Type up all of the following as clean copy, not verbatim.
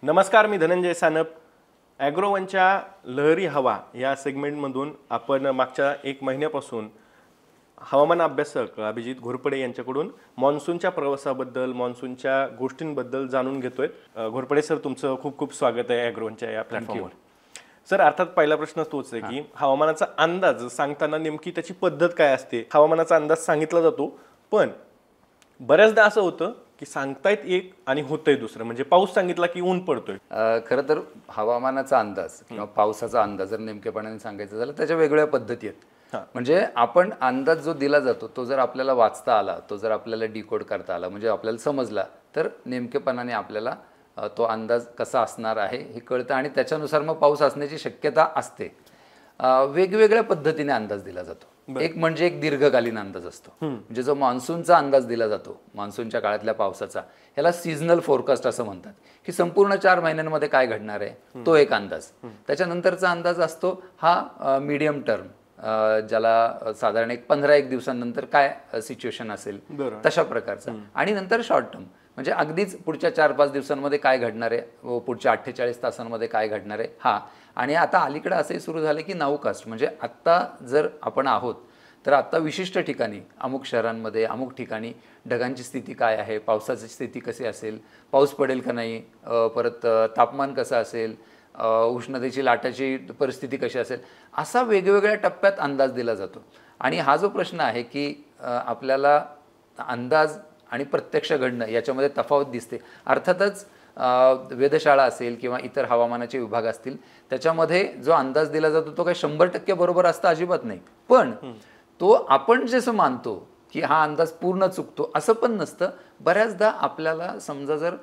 नमस्कार, मी धनंजय सानप. ॲग्रोवनच्या लहरी हवा या सेगमेंटमधून आपण मागच्या 1 महिन्यापासून हवामान अभ्यासक अभिजित घोरपडे यांच्याकडून मान्सूनच्या प्रवासाबद्दल, मान्सूनच्या गोष्टींबद्दल जाणून घेतोय. घोरपडे सर, तुमचं खूप खूप स्वागत आहे ॲग्रोवनच्या या प्लॅटफॉर्मवर. सर, अर्थात पहिला प्रश्न तोच आहे की हवामानाचा अंदाज सांगताना नेमकी त्याची पद्धत काय असते? हवामानाचा अंदाज सांगितला जातो, पण बऱ्याचदा असं होतं की सांगतायत एक आणि होतंय दुसरं. म्हणजे पाऊस सांगितला की ऊन पडतोय. खरं तर हवामानाचा अंदाज किंवा पावसाचा अंदाज जर नेमकेपणाने सांगायचं झालं त्याच्या वेगवेगळ्या पद्धती आहेत. म्हणजे आपण अंदाज जो दिला जातो तो जर आपल्याला वाचता आला, तो जर आपल्याला डिकोड करता आला, म्हणजे आपल्याला समजला, तर नेमकेपणाने आपल्याला तो अंदाज कसा असणार आहे हे कळतं आणि त्याच्यानुसार मग पाऊस असण्याची शक्यता असते. वेगवेगळ्या पद्धतीने अंदाज दिला जातो. एक म्हणजे एक दीर्घकालीन अंदाज असतो, म्हणजे जो मान्सूनचा अंदाज दिला जातो, मान्सूनच्या काळातल्या पावसाचा, ह्याला सीझनल फोरकास्ट असं म्हणतात, की संपूर्ण 4 महिन्यांमध्ये काय घडणार आहे तो एक अंदाज. त्याच्यानंतरचा अंदाज असतो हा मीडियम टर्म, ज्याला साधारण 15-1 दिवसांनंतर काय सिच्युएशन असेल तशा प्रकारचा. आणि नंतर शॉर्ट टर्म, म्हणजे अगदीच पुढच्या 4-5 दिवसांमध्ये काय घडणार आहे, पुढच्या 48 तासांमध्ये काय घडणार आहे हा. आणि आता अलीकडे असंही सुरू झालं की नाऊकास्ट, म्हणजे आत्ता जर आपण आहोत तर आत्ता विशिष्ट ठिकाणी, अमुक शहरांमध्ये, अमुक ठिकाणी ढगांची स्थिती काय आहे, पावसाची स्थिती कशी असेल, पाऊस पडेल का नाही, परत तापमान कसं असेल, उष्णतेची लाटाची परिस्थिती कशी असेल, असा वेगवेगळ्या टप्प्यात अंदाज दिला जातो. आणि हा जो प्रश्न आहे की आपल्याला अंदाज आणि प्रत्यक्ष घडणं याच्यामध्ये तफावत दिसते. अर्थातच वेधशाळा असेल किंवा इतर हवामानाचे विभाग असतील, त्याच्यामध्ये जो अंदाज दिला जातो तो काही 100% बरोबर असतं अजिबात नाही. पण तो आपण जसं मानतो की हा अंदाज पूर्ण चुकतो असं पण नसतं. बऱ्याचदा आपल्याला समजा जर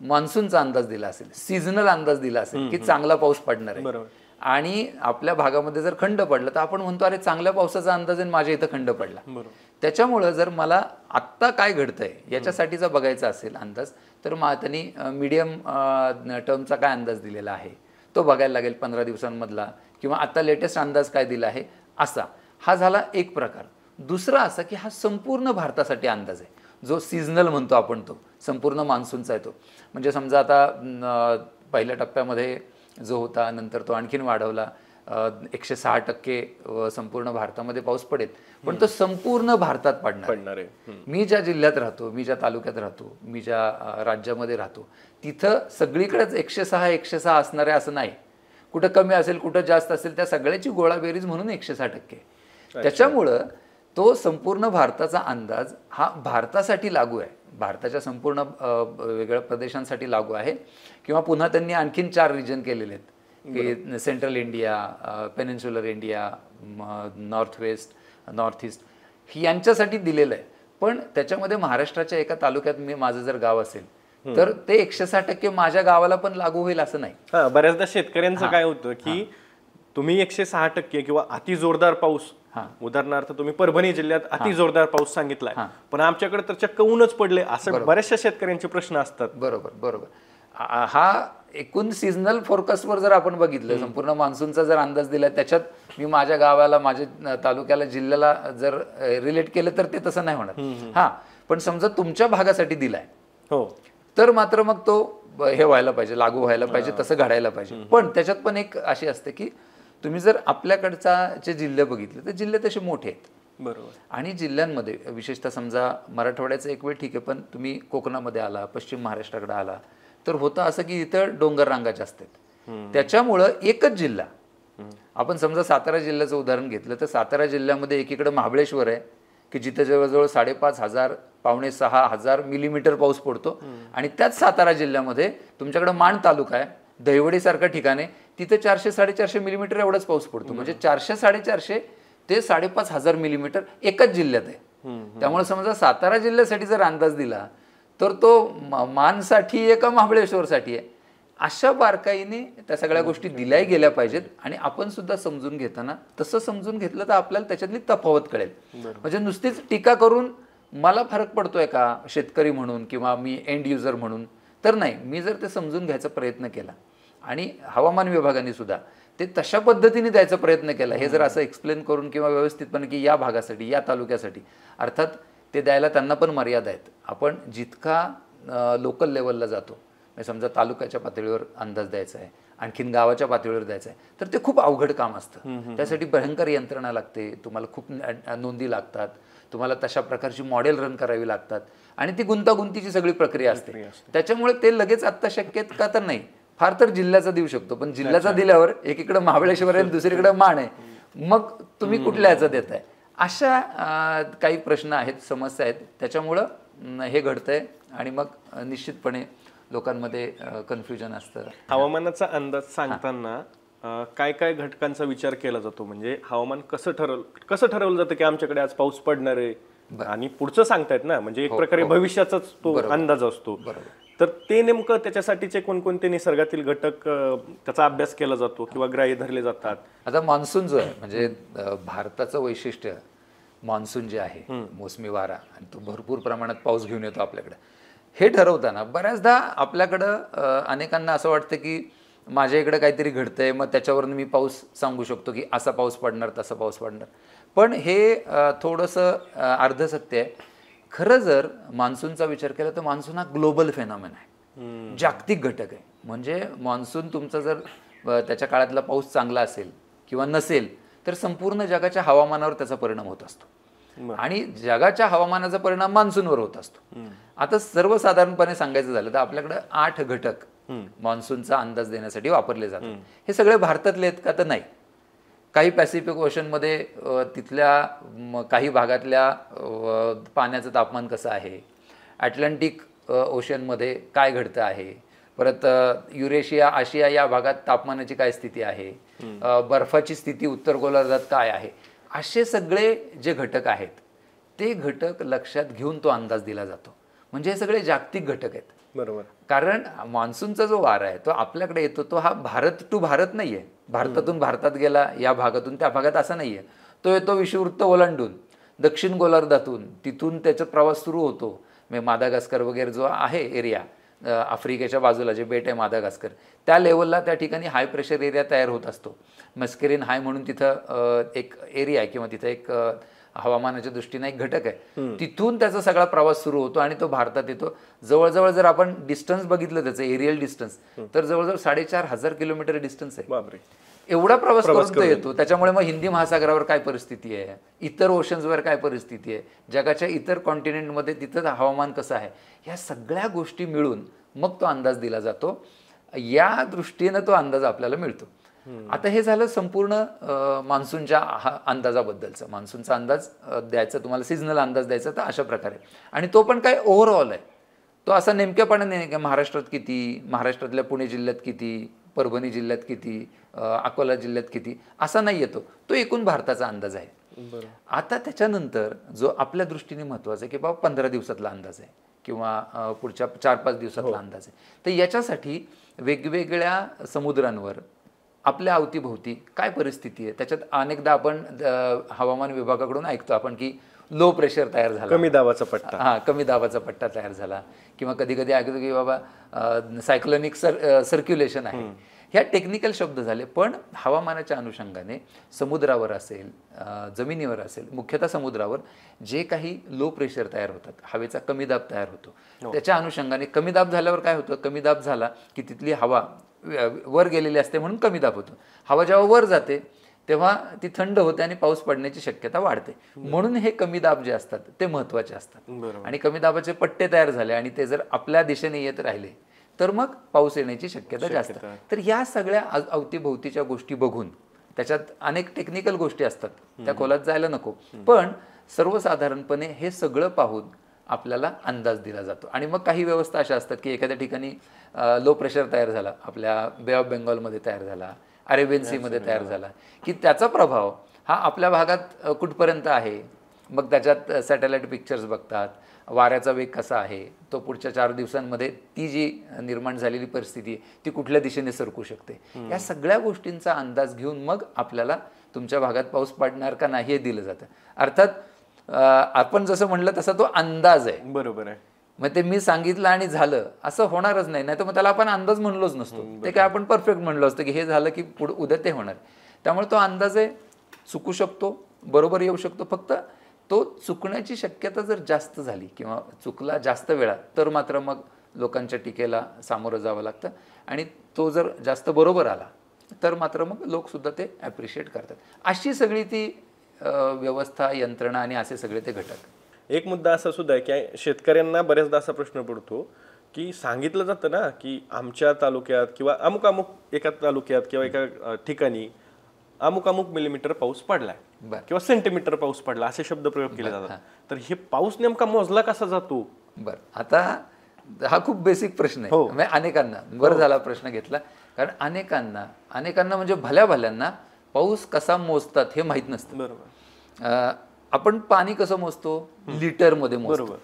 मान्सूनचा अंदाज दिला असेल, सीझनल अंदाज दिला असेल की चांगला पाऊस पडणार आहे, आणि आपल्या भागामध्ये जर खंड पडला तर आपण म्हणतो अरे चांगल्या पावसाचा अंदाज आहे, माझ्या इथं खंड पडला. त्याच्यामुळं जर मला आत्ता काय घडतंय याच्यासाठीचा बघायचा असेल अंदाज, तर त्यांनी मीडियम टर्मचा काय अंदाज दिलेला आहे तो बघायला लागेल 15 दिवसांमधला, किंवा आता लेटेस्ट अंदाज काय दिला आहे असा. हा झाला एक प्रकार. दुसरा असा की हा संपूर्ण भारतासाठी अंदाज आहे, जो सीझनल म्हणतो आपण, तो संपूर्ण मान्सूनचा आहे तो. म्हणजे समजा आता पहिल्या टप्प्यामध्ये जो होता, नंतर तो आणखीन वाढवला, 106% संपूर्ण भारतामध्ये पाऊस पडेल, पण तो संपूर्ण भारतात पडणार आहे. मी ज्या जिल्ह्यात राहतो, मी ज्या तालुक्यात राहतो, मी ज्या राज्यामध्ये राहतो, तिथं सगळीकडेच 106 असणार आहे असं नाही. कुठं कमी असेल, कुठं जास्त असेल, त्या सगळ्याची गोळाबेरीज म्हणून 106%. त्याच्यामुळं तो संपूर्ण भारताचा अंदाज हा भारतासाठी लागू आहे, भारताच्या संपूर्ण वेगळ्या प्रदेशांसाठी लागू आहे. किंवा पुन्हा त्यांनी आणखीन 4 रिजन केलेले आहेत की central India, peninsular India, north west, north east यांच्यासाठी दिलेलं आहे. पण त्याच्यामध्ये महाराष्ट्राच्या एका तालुक्यात माझं जर गाव असेल तर ते 106% माझ्या गावाला पण लागू होईल असं नाही. बऱ्याचदा शेतकऱ्यांचं काय होतं की तुम्ही 106% किंवा अति जोरदार पाऊस, उदाहरणार्थ तुम्ही परभणी जिल्ह्यात अति जोरदार पाऊस सांगितलाय, पण आमच्याकडे तर चक्क ऊनच पडले, असं बऱ्याचशा शेतकऱ्यांचे प्रश्न असतात. बरोबर. हा एकूण सीझनल फोरकास्टवर जर आपण बघितलं, संपूर्ण मान्सूनचा जर अंदाज दिला, त्याच्यात मी माझ्या गावाला, माझ्या तालुक्याला, जिल्ह्याला जर रिलेट केलं तर ते तसं नाही होणार. पण समजा तुमच्या भागासाठी दिलाय तर मात्र मग तो हे व्हायला पाहिजे, लागू व्हायला पाहिजे, तसं घडायला पाहिजे. पण त्याच्यात पण एक अशी असते की तुम्ही जर आपल्याकडचे जिल्हे बघितले तर जिल्हे तसे मोठे आहेत. बरोबर. आणि जिल्ह्यांमध्ये विशेषतः समजा मराठवाड्याचं एक वेळ ठीक आहे, पण तुम्ही कोकणामध्ये आला, पश्चिम महाराष्ट्राकडे आला, तर होतं असं की इथं डोंगर रांगा जास्त आहेत. त्याच्यामुळं एकच जिल्हा, आपण समजा सातारा जिल्ह्याचं उदाहरण घेतलं तर सातारा जिल्ह्यामध्ये एकीकडे महाबळेश्वर आहे की जिथे जवळजवळ 5,500 5,600 मिलीमीटर पाऊस पडतो, आणि त्याच सातारा जिल्ह्यामध्ये तुमच्याकडे माण तालुका आहे, दहिवडीसारखं ठिकाण आहे, तिथे 400-450 मिलीमीटर एवढाच पाऊस पडतो. म्हणजे 400-450 ते 5,500 मिलीमीटर एकच जिल्ह्यात आहे. त्यामुळे समजा सातारा जिल्ह्यासाठी जर अंदाज दिला तर तो मानसाठी आहे का महाबळेश्वरसाठी आहे, अशा बारकाईने त्या सगळ्या गोष्टी दिल्या गेल्या पाहिजेत. आणि आपण सुद्धा समजून घेताना तसं समजून घेतलं तर आपल्याला त्याच्यातली तफावत कळेल. म्हणजे नुसतीच टीका करून मला फरक पडतोय का शेतकरी म्हणून किंवा मी एंड युजर म्हणून, तर नाही. मी जर ते समजून घ्यायचा प्रयत्न केला आणि हवामान विभागाने सुद्धा ते तशा पद्धतीने द्यायचा प्रयत्न केला, हे जर असं एक्सप्लेन करून किंवा व्यवस्थितपणे की या भागासाठी, या तालुक्यासाठी, अर्थात ते द्यायला त्यांना पण मर्यादा आहेत. आपण जितका लोकल लेवलला जातो, समजा तालुक्याच्या पातळीवर अंदाज द्यायचा आहे, आणखीन गावाच्या पातळीवर द्यायचं आहे, तर ते खूप अवघड काम असतं. त्यासाठी भयंकर यंत्रणा लागते, तुम्हाला खूप नोंदी लागतात, तुम्हाला तशा प्रकारची मॉडेल रन करावी लागतात आणि ती गुंतागुंतीची सगळी प्रक्रिया असते. त्याच्यामुळे ते लगेच आत्ता शक्य का तर नाही, फार तर जिल्ह्याचा देऊ शकतो, पण जिल्ह्याचा दिल्यावर एकीकडे महाबळेश्वर आहे, दुसरीकडे माण आहे, मग तुम्ही कुठल्या याचा देताय? अशा काही प्रश्न आहेत, समस्या आहेत, त्याच्यामुळं हे घडतंय आणि मग निश्चितपणे लोकांमध्ये कन्फ्युजन असतं. हवामानाचा अंदाज सांगताना काय काय घटकांचा विचार केला जातो? म्हणजे हवामान कसं ठरवलं जातं की आमच्याकडे आज पाऊस पडणार आहे आणि पुढचं सांगतायत ना, म्हणजे एक प्रकारे भविष्याचाच तो अंदाज असतो. तर ते नेमकं त्याच्यासाठीचे कोणकोणते निसर्गातील घटक त्याचा अभ्यास केला जातो किंवा ग्राह्य धरले जातात? आता मान्सून जो आहे, म्हणजे भारताचं वैशिष्ट्य मान्सून जे आहे, मोसमी वारा, आणि तो भरपूर प्रमाणात पाऊस घेऊन येतो आपल्याकडे. हे ठरवताना बऱ्याचदा आपल्याकडं अनेकांना असं वाटतं की माझ्या इकडे काहीतरी घडतंय, मग त्याच्यावरून मी पाऊस सांगू शकतो की असा पाऊस पडणार, तसा पाऊस पडणार. पण हे थोडंसं अर्धसत्य आहे. खरं जर मान्सूनचा विचार केला तर मान्सून हा ग्लोबल फेनॉमेन आहे, जागतिक घटक आहे. म्हणजे मान्सून तुमचा जर त्याच्या काळातला पाऊस चांगला असेल किंवा नसेल तर संपूर्ण जगाच्या हवामानावर त्याचा परिणाम होत असतो आणि जगाच्या हवामानाचा परिणाम मान्सूनवर होत असतो. आता सर्वसाधारणपणे सांगायचं झालं तर आपल्याकडे 8 घटक मान्सूनचा अंदाज देण्यासाठी वापरले जातात. हे सगळे भारतातले आहेत का तर नाही. काही पॅसिफिक ओशनमध्ये तिथल्या काही भागातल्या पाण्याचं तापमान कसं आहे, अटलांटिक ओशनमध्ये काय घडतं आहे, परत युरेशिया, आशिया या भागात तापमानाची काय स्थिती आहे, बर्फाची स्थिती उत्तर गोलार्धात काय आहे, असे सगळे जे घटक आहेत ते घटक लक्षात घेऊन तो अंदाज दिला जातो. म्हणजे हे सगळे जागतिक घटक आहेत. बरोबर. कारण मान्सूनचा जो वारा आहे तो आपल्याकडे येतो, तो हा भारत टू भारत नाहीये, भारतातून भारतात गेला, या भागातून त्या भागात असा नाहीये. तो येतो विषुववृत्त ओलांडून दक्षिण गोलार्धातून, तिथून त्याचा प्रवास सुरू होतो. म्हणजे मादागास्कर वगैरे जो आहे एरिया, आफ्रिकेच्या बाजूला जे बेट आहे मादागास्कर, त्या लेवलला त्या ठिकाणी हाय प्रेशर एरिया तयार होत असतो. मस्केरिन हाय म्हणून तिथं एक एरिया आहे किंवा तिथं एक हवामानाच्या दृष्टीने एक घटक आहे. तिथून त्याचा सगळा प्रवास सुरू होतो आणि तो भारतात येतो. जवळजवळ जर आपण डिस्टन्स बघितलं त्याचं एरियल डिस्टन्स, तर जवळजवळ 4,500 किलोमीटर डिस्टन्स आहे. बापरे. एवढा प्रवास करून तो येतो. त्याच्यामुळे मग हिंदी महासागरावर काय परिस्थिती आहे, इतर ओशन्सवर काय परिस्थिती आहे, जगाच्या इतर कॉन्टिनेंटमध्ये तिथं हवामान कसं आहे, ह्या सगळ्या गोष्टी मिळून मग तो अंदाज दिला जातो. या दृष्टीनं तो अंदाज आपल्याला मिळतो. आता हे झालं संपूर्ण मान्सूनच्या अंदाजाबद्दलचं. मान्सूनचा अंदाज द्यायचा तुम्हाला, सिजनल अंदाज द्यायचा तर अशा प्रकारे, आणि तो पण काय ओव्हरऑल आहे. तो असा नेमकेपणे नाही की महाराष्ट्रात किती, महाराष्ट्रातल्या पुणे जिल्ह्यात किती, परभणी जिल्ह्यात किती, अकोला जिल्ह्यात किती, असा नाही येतो. तो एकूण भारताचा अंदाज आहे. आता त्याच्यानंतर जो आपल्या दृष्टीने महत्त्वाचा आहे की बाबा 15 दिवसातला अंदाज आहे किंवा पुढच्या 4-5 दिवसातला अंदाज आहे. तर याच्यासाठी वेगवेगळ्या समुद्रांवर आपल्या अवतीभोवती काय परिस्थिती आहे, त्याच्यात अनेकदा आपण हवामान विभागाकडून ऐकतो आपण की लो प्रेशर तयार झाला, कमी दाबाचा पट्टा, कमी दाबाचा पट्टा तयार झाला, किंवा कधी कधी ऐकतो की बाबा सायक्लोनिक सर्क्युलेशन आहे. ह्या टेक्निकल शब्द झाले. पण हवामानाच्या अनुषंगाने समुद्रावर असेल, जमिनीवर असेल, मुख्यतः समुद्रावर जे काही लो प्रेशर तयार होतात, हवेचा कमी दाब तयार होतो, त्याच्या अनुषंगाने कमी दाब झाल्यावर काय होतं, कमी दाब झाला की तिथली हवा वर गेलेली असते म्हणून कमी दाब होतो. हवा जेव्हा वर जाते तेव्हा ती थंड होते आणि पाऊस पडण्याची शक्यता वाढते. म्हणून हे कमी दाब जे असतात ते महत्त्वाचे असतात. आणि कमी दाबाचे पट्टे तयार झाले आणि ते जर आपल्या दिशेने येत राहिले तर मग पाऊस येण्याची शक्यता जास्त. तर या सगळ्या अवतीभोवतीच्या गोष्टी बघून, त्याच्यात अनेक टेक्निकल गोष्टी असतात, त्या खोलात जायला नको, पण सर्वसाधारणपणे हे सगळं पाहून आपल्याला अंदाज दिला जातो. आणि मग काही व्यवस्था अशा असतात की एखाद्या ठिकाणी लो प्रेशर तयार झाला, आपल्या बे ऑफ बेंगॉलमध्ये तयार झाला, अरेबियन सीमध्ये तयार झाला, की त्याचा प्रभाव हा आपल्या भागात कुठपर्यंत आहे. मग त्याच्यात सॅटेलाईट पिक्चर्स बघतात, वाऱ्याचा वेग कसा आहे, तो पुढच्या 4 दिवसांमध्ये ती जी निर्माण झालेली परिस्थिती ती कुठल्या दिशेने सरकू शकते. या सगळ्या गोष्टींचा अंदाज घेऊन मग आपल्याला तुमच्या भागात पाऊस पडणार का नाही हे दिलं जातं. अर्थात आपण जसं म्हणलं तसा तो अंदाज आहे. बरोबर आहे. मग ते मी सांगितलं आणि झालं असं होणारच नाही. तर मग त्याला आपण अंदाज म्हणलोच नसतो. ते काय आपण परफेक्ट म्हणलो असतं की हे झालं की उद्या ते होणार. त्यामुळे तो अंदाज आहे, चुकू शकतो, बरोबर येऊ शकतो. फक्त तो चुकण्याची शक्यता जर जास्त झाली किंवा चुकला जास्त वेळा तर मात्र मग लोकांच्या टीकेला सामोरं जावं लागतं आणि तो जर जास्त बरोबर आला तर मात्र मग लोकसुद्धा ते ॲप्रिशिएट करतात. अशी सगळी ती व्यवस्था, यंत्रणा आणि असे सगळे ते घटक. एक मुद्दा असा सुद्धा आहे की शेतकऱ्यांना बऱ्याचदा असा प्रश्न पडतो की सांगितलं जातं ना की आमच्या तालुक्यात किंवा अमुक अमुक एका तालुक्यात किंवा एका ठिकाणी अमुक अमुक मिलीमीटर पाऊस पडलाय किंवा सेंटीमीटर पाऊस पडला असे शब्द प्रयोग केले जातात. तर हे पाऊस नेमका मोजला कसा जातो? बरं, आता हा खूप बेसिक प्रश्न आहे. म्हणजे अनेकांना बरं झाला प्रश्न घेतला, कारण अनेकांना म्हणजे भल्या भल्यांना पाऊस कसा मोजतात हे माहीत नसतं. बरोबर. आपण पाणी कसं मोजतो? लिटरमध्ये मोजतो.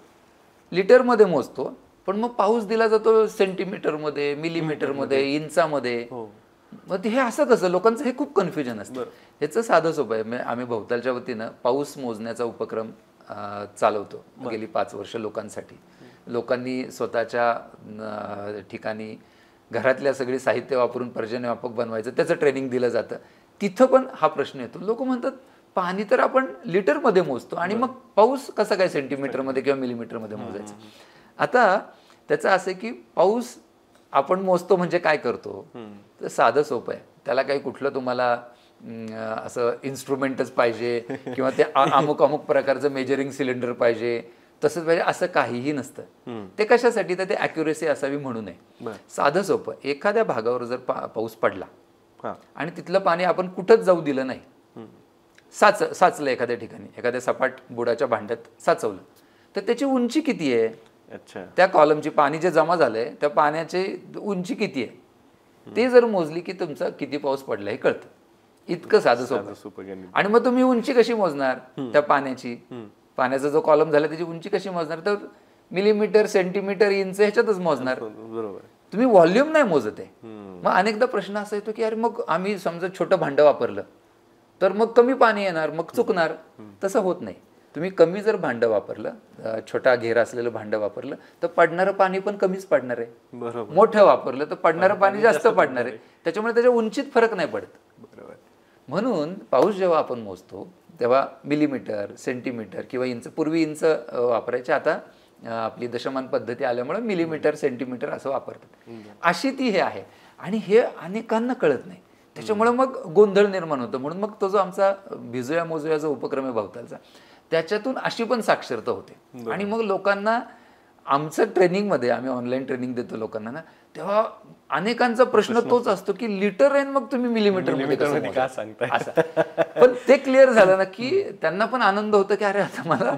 लिटरमध्ये मोजतो, पण मग पाऊस दिला जातो सेंटीमीटरमध्ये, मिलीमीटरमध्ये, इंचामध्ये. मग हे असं कसं? लोकांचं हे खूप कन्फ्युजन असतं. ह्याचं साधं सोपं आहे. आम्ही भोवतालच्या वतीनं पाऊस मोजण्याचा उपक्रम चालवतो गेली 5 वर्ष लोकांसाठी. लोकांनी स्वतःच्या ठिकाणी घरातल्या सगळी साहित्य वापरून पर्जन्यव्यापक बनवायचं, त्याचं ट्रेनिंग दिलं जातं. तिथं पण हा प्रश्न येतो. लोक म्हणतात पाणी तर आपण लिटरमध्ये मोजतो आणि मग पाऊस कसा काय सेंटीमीटरमध्ये किंवा मिलीमीटरमध्ये मोजायचं? आता त्याचं असं आहे की पाऊस आपण मोजतो म्हणजे काय करतो? तर साधं सोपं आहे. त्याला काही कुठलं तुम्हाला असं इन्स्ट्रुमेंटच पाहिजे किंवा ते अमुक प्रकारचं मेजरिंग सिलेंडर पाहिजे, तसंच पाहिजे असं काहीही नसतं. ते कशासाठी? तर ते ॲक्युरेसी असावी म्हणून आहे. साधं सोपं, एखाद्या भागावर जर पाऊस पडला आणि तिथलं पाणी आपण कुठंच जाऊ दिलं नाही, साचलं एखाद्या ठिकाणी, एखाद्या सपाट बुडाच्या भांड्यात साचवलं, तर त्याची उंची किती आहे? त्या कॉलमची पाणी जे जमा झालंय त्या पाण्याची उंची किती आहे ते जर मोजली की तुमचा किती पाऊस पडला हे कळतं. इतकं साधं सोपं. आणि मग तुम्ही उंची कशी मोजणार त्या पाण्याची? पाण्याचा जो कॉलम झाला त्याची उंची कशी मोजणार? तर मिलीमीटर, सेंटीमीटर, इंच ह्याच्यातच मोजणार. तुम्ही व्हॉल्यूम नाही मोजत आहे. मग अनेकदा प्रश्न असा येतो की अरे मग आम्ही समजा छोटं भांडं वापरलं तर मग कमी पाणी येणार, मग चुकणार. तसं होत नाही. तुम्ही कमी जर भांडं वापरलं, छोटा घेरा असलेलं भांडं वापरलं तर पडणारं पाणी पण कमीच पडणार आहे. मोठं वापरलं तर पडणारं पाणी जास्त पडणार आहे. त्याच्यामुळे त्याच्या उंचीत फरक नाही पडत. म्हणून पाऊस जेव्हा आपण मोजतो तेव्हा मिलीमीटर, सेंटीमीटर किंवा इंच, पूर्वी इंच वापरायचे, आता आपली दशमान पद्धती आल्यामुळे मिलीमीटर, सेंटीमीटर असं वापरतात. अशी ती हे आहे आणि हे अनेकांना कळत नाही. त्याच्यामुळे मग गोंधळ निर्माण होतो. म्हणून मग तो जो आमचा भिजूया मोजूया जो उपक्रम आहे भवतालचा, त्याच्यातून अशी पण साक्षरता होते. आणि मग लोकांना आमचं ट्रेनिंगमध्ये, आम्ही ऑनलाईन ट्रेनिंग देतो लोकांना ना, तेव्हा अनेकांचा प्रश्न तोच असतो की लिटर आहे मग तुम्ही मिलीमीटर का सांगताय? पण ते क्लिअर झालं ना की त्यांना पण आनंद होतो की अरे आता मला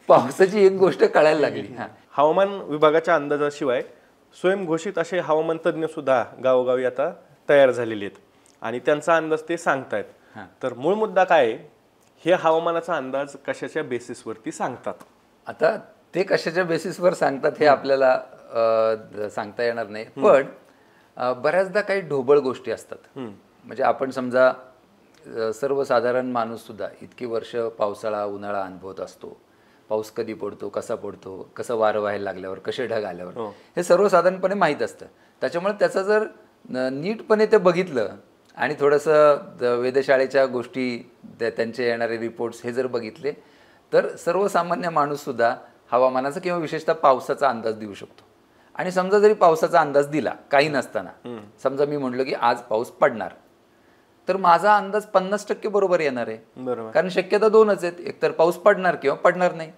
पावसाची एक गोष्ट कळायला लागली. हवामान विभागाच्या अंदाजाशिवाय स्वयंघोषित असे हवामान तज्ज्ञ सुद्धा गावोगावी आता तयार झालेले आहेत आणि त्यांचा अंदाज ते सांगतायत. तर मूळ मुद्दा काय आहे? हे हवामानाचा अंदाज कशाच्या बेसिसवरती सांगतात? आता ते कशाच्या बेसिसवर सांगतात हे आपल्याला सांगता येणार नाही, पण बऱ्याचदा काही ढोबळ गोष्टी असतात. म्हणजे आपण समजा सर्वसाधारण माणूस सुद्धा इतकी वर्ष पावसाळा उन्हाळा अनुभवत असतो. पाऊस कधी पडतो, कसा पडतो, कसं वारं व्हायला लागल्यावर, कसे ढग आल्यावर, हे सर्वसाधारणपणे माहीत असतं. त्याच्यामुळे त्याचं जर नीटपणे ते बघितलं आणि थोडंसं वेधशाळेच्या गोष्टी, त्यांचे येणारे रिपोर्ट्स हे जर बघितले तर सर्वसामान्य माणूससुद्धा हवामानाचा किंवा विशेषतः पावसाचा अंदाज देऊ शकतो. आणि समजा जरी पावसाचा अंदाज दिला काही नसताना, समजा मी म्हटलं की आज पाऊस पडणार, तर माझा अंदाज 50% बरोबर येणार आहे. कारण शक्यता 2च आहेत, एकतर पाऊस पडणार किंवा पडणार नाही.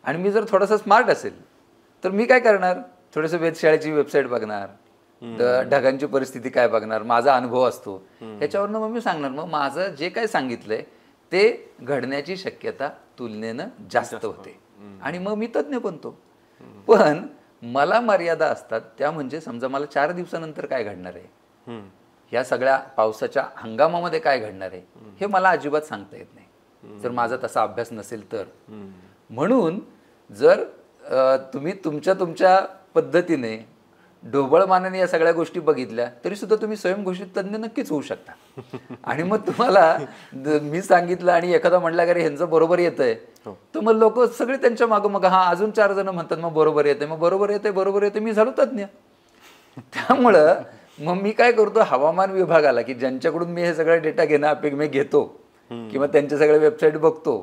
आणि मी जर थोडासा स्मार्ट असेल तर मी काय करणार? थोडंसं वेधशाळेची वेबसाईट बघणार, ढगांची परिस्थिती काय बघणार, माझा अनुभव असतो, ह्याच्यावरनं मग मी सांगणार मग माझं जे काय सांगितलंय ते घडण्याची शक्यता तुलनेनं जास्त होते आणि मग मी तज्ज्ञ बनतो. पण मला मर्यादा असतात त्या, म्हणजे समजा मला 4 दिवसानंतर काय घडणार आहे, या सगळ्या पावसाच्या हंगामामध्ये काय घडणार आहे हे मला अजिबात सांगता येत नाही जर माझा तसा अभ्यास नसेल तर. म्हणून जर तुम्ही तुमच्या पद्धतीने ढोबळमानाने या सगळ्या गोष्टी बघितल्या तरी सुद्धा तुम्ही स्वयंघोषित तज्ज्ञ नक्कीच होऊ शकता. आणि मग तुम्हाला मी सांगितलं आणि एखादा म्हटला की ह्यांचं बरोबर येतंय, तर मग लोक सगळे त्यांच्या मागं मग अजून 4 जण म्हणतात मग बरोबर येते, मग बरोबर येते, मी झालो तज्ज्ञ. त्यामुळं मग मी काय करतो, हवामान विभागाला की ज्यांच्याकडून मी हे सगळं डेटा मी घेतो किंवा त्यांच्या सगळ्या वेबसाईट बघतो,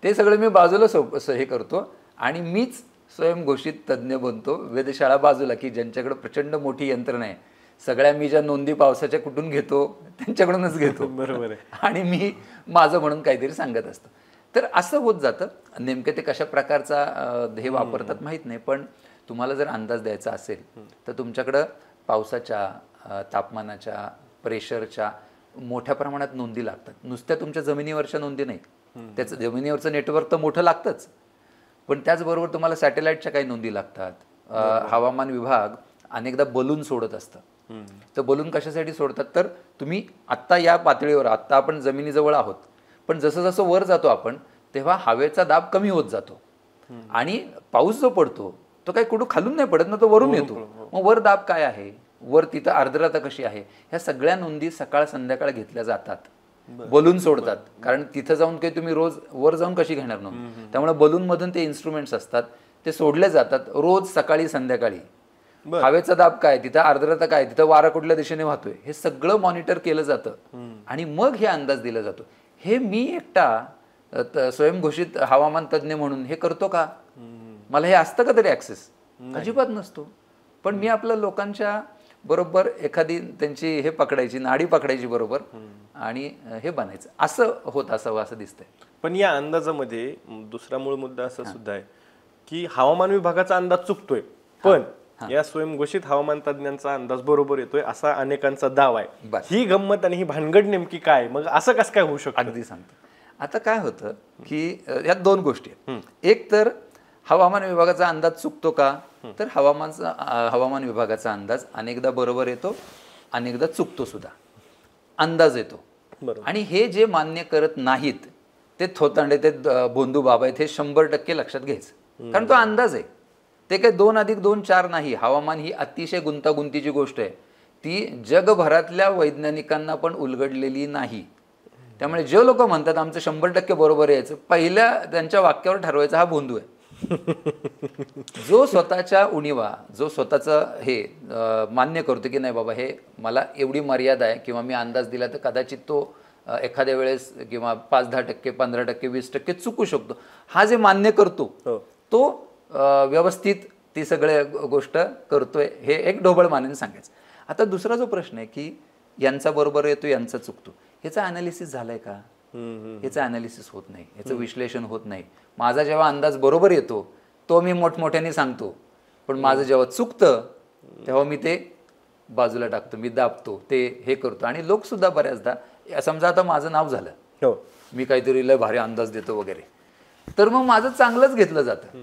ते सगळं मी बाजूला हे करतो आणि मीच स्वयंघोषित तज्ज्ञ बनतो, वेधशाळा बाजूला, की ज्यांच्याकडे प्रचंड मोठी यंत्रणा आहे, सगळ्या मी ज्या नोंदी पावसाच्या कुठून घेतो त्यांच्याकडूनच घेतो. बरोबर आहे. आणि मी माझं म्हणून काहीतरी सांगत असतो. तर असं होत जातं. नेमके ते कशा प्रकारचा हे वापरतात माहीत नाही, पण तुम्हाला जर अंदाज द्यायचा असेल तर तुमच्याकडं पावसाच्या, तापमानाच्या, प्रेशरच्या मोठ्या प्रमाणात नोंदी लागतात. नुसत्या तुमच्या जमिनीवरच्या नोंदी नाही, त्याचं जमिनीवरचं नेटवर्क तर मोठं लागतंच, पण त्याचबरोबर तुम्हाला सॅटेलाईटच्या काही नोंदी लागतात. हवामान विभाग अनेकदा बलून सोडत असतं. तर बलून कशासाठी सोडतात, तर तुम्ही आत्ता या पातळीवर, आत्ता आपण जमिनीजवळ आहोत, पण जसं जसं वर जातो आपण तेव्हा हवेचा दाब कमी होत जातो आणि पाऊस जो पडतो तो काही कुठं खालून नाही पडत ना, तो वरून येतो. मग वर दाब काय आहे, वर तिथं आर्द्रता कशी आहे, ह्या सगळ्या नोंदी सकाळ संध्याकाळ घेतल्या जातात. बलून सोडतात, कारण तिथं जाऊन काही तुम्ही रोज वर जाऊन कशी घेणार नोंद. त्यामुळे बलून मधून ते इन्स्ट्रुमेंट्स असतात, ते सोडले जातात रोज सकाळी संध्याकाळी. हवेचा दाब काय, तिथं आर्द्रता काय, तिथं वारा कुठल्या दिशेने वाहतोय, हे सगळं मॉनिटर केलं जातं आणि मग हे अंदाज दिला जातो. हे मी एकटा स्वयंघोषित हवामान तज्ज्ञ म्हणून हे करतो का, मला हे असतं का तरी ऍक्सेस, अजिबात नसतो. पण मी आपल्या लोकांच्या बरोबर एखादी त्यांची हे पकडायची, नाडी पकडायची बरोबर आणि हे बनायचं, असं होत असावं असं दिसतंय. पण या अंदाजामध्ये दुसरा मूळ मुद्दा असा सुद्धा आहे की हवामान विभागाचा अंदाज चुकतोय, पण या स्वयंघोषित हवामान तज्ञांचा अंदाज बरोबर येतोय असा अनेकांचा दावा आहे. ही गंमत आणि ही भानगड नेमकी काय, मग असं कसं काय होऊ शकतं? अगदी सांगतो. आता काय होतं की यात दोन गोष्टी आहेत. एक तर हवामान विभागाचा अंदाज चुकतो का, तर हवामान विभागाचा अंदाज अनेकदा बरोबर येतो, अनेकदा चुकतो सुद्धा. अंदाज येतो आणि हे जे मान्य करत नाहीत ते थोतांडे, ते भोंदू बाबा आहेत, हे 100% लक्षात घ्यायचं, कारण तो अंदाज आहे. ते काही 2+2 4 नाही. हवामान ही अतिशय गुंतागुंतीची गोष्ट आहे, ती जगभरातल्या वैज्ञानिकांना पण उलगडलेली नाही. त्यामुळे जे लोक म्हणतात आमचं 100% बरोबर यायचं, पहिल्या त्यांच्या वाक्यावर ठरवायचा हा भोंदू आहे. जो स्वतःच्या उणीवा, जो स्वतःचं हे मान्य करतो की नाही बाबा, हे मला एवढी मर्यादा आहे, किंवा मी अंदाज दिला तर कदाचित तो एखाद्या वेळेस किंवा 5-10%, 15%, 20% चुकू शकतो, हा जे मान्य करतो तो व्यवस्थित ती सगळ्या गोष्ट करतोय, हे एक ढोबळ मानेने सांगायचं. आता दुसरा जो प्रश्न आहे की यांचा बरोबर येतो, यांचा चुकतो, ह्याचा अनालिसिस झालाय का, ह्याचं अनालिसिस होत नाही, ह्याचं विश्लेषण होत नाही. माझा जेव्हा अंदाज बरोबर येतो तो मी मोठमोठ्याने सांगतो, पण माझं जेव्हा चुकतं तेव्हा मी ते बाजूला टाकतो, मी दाबतो, ते हे करतो. आणि लोक सुद्धा बऱ्याचदा, समजा आता माझं नाव झालं, मी काहीतरी लय भारी अंदाज देतो वगैरे, तर मग माझं चांगलंच घेतलं जातं,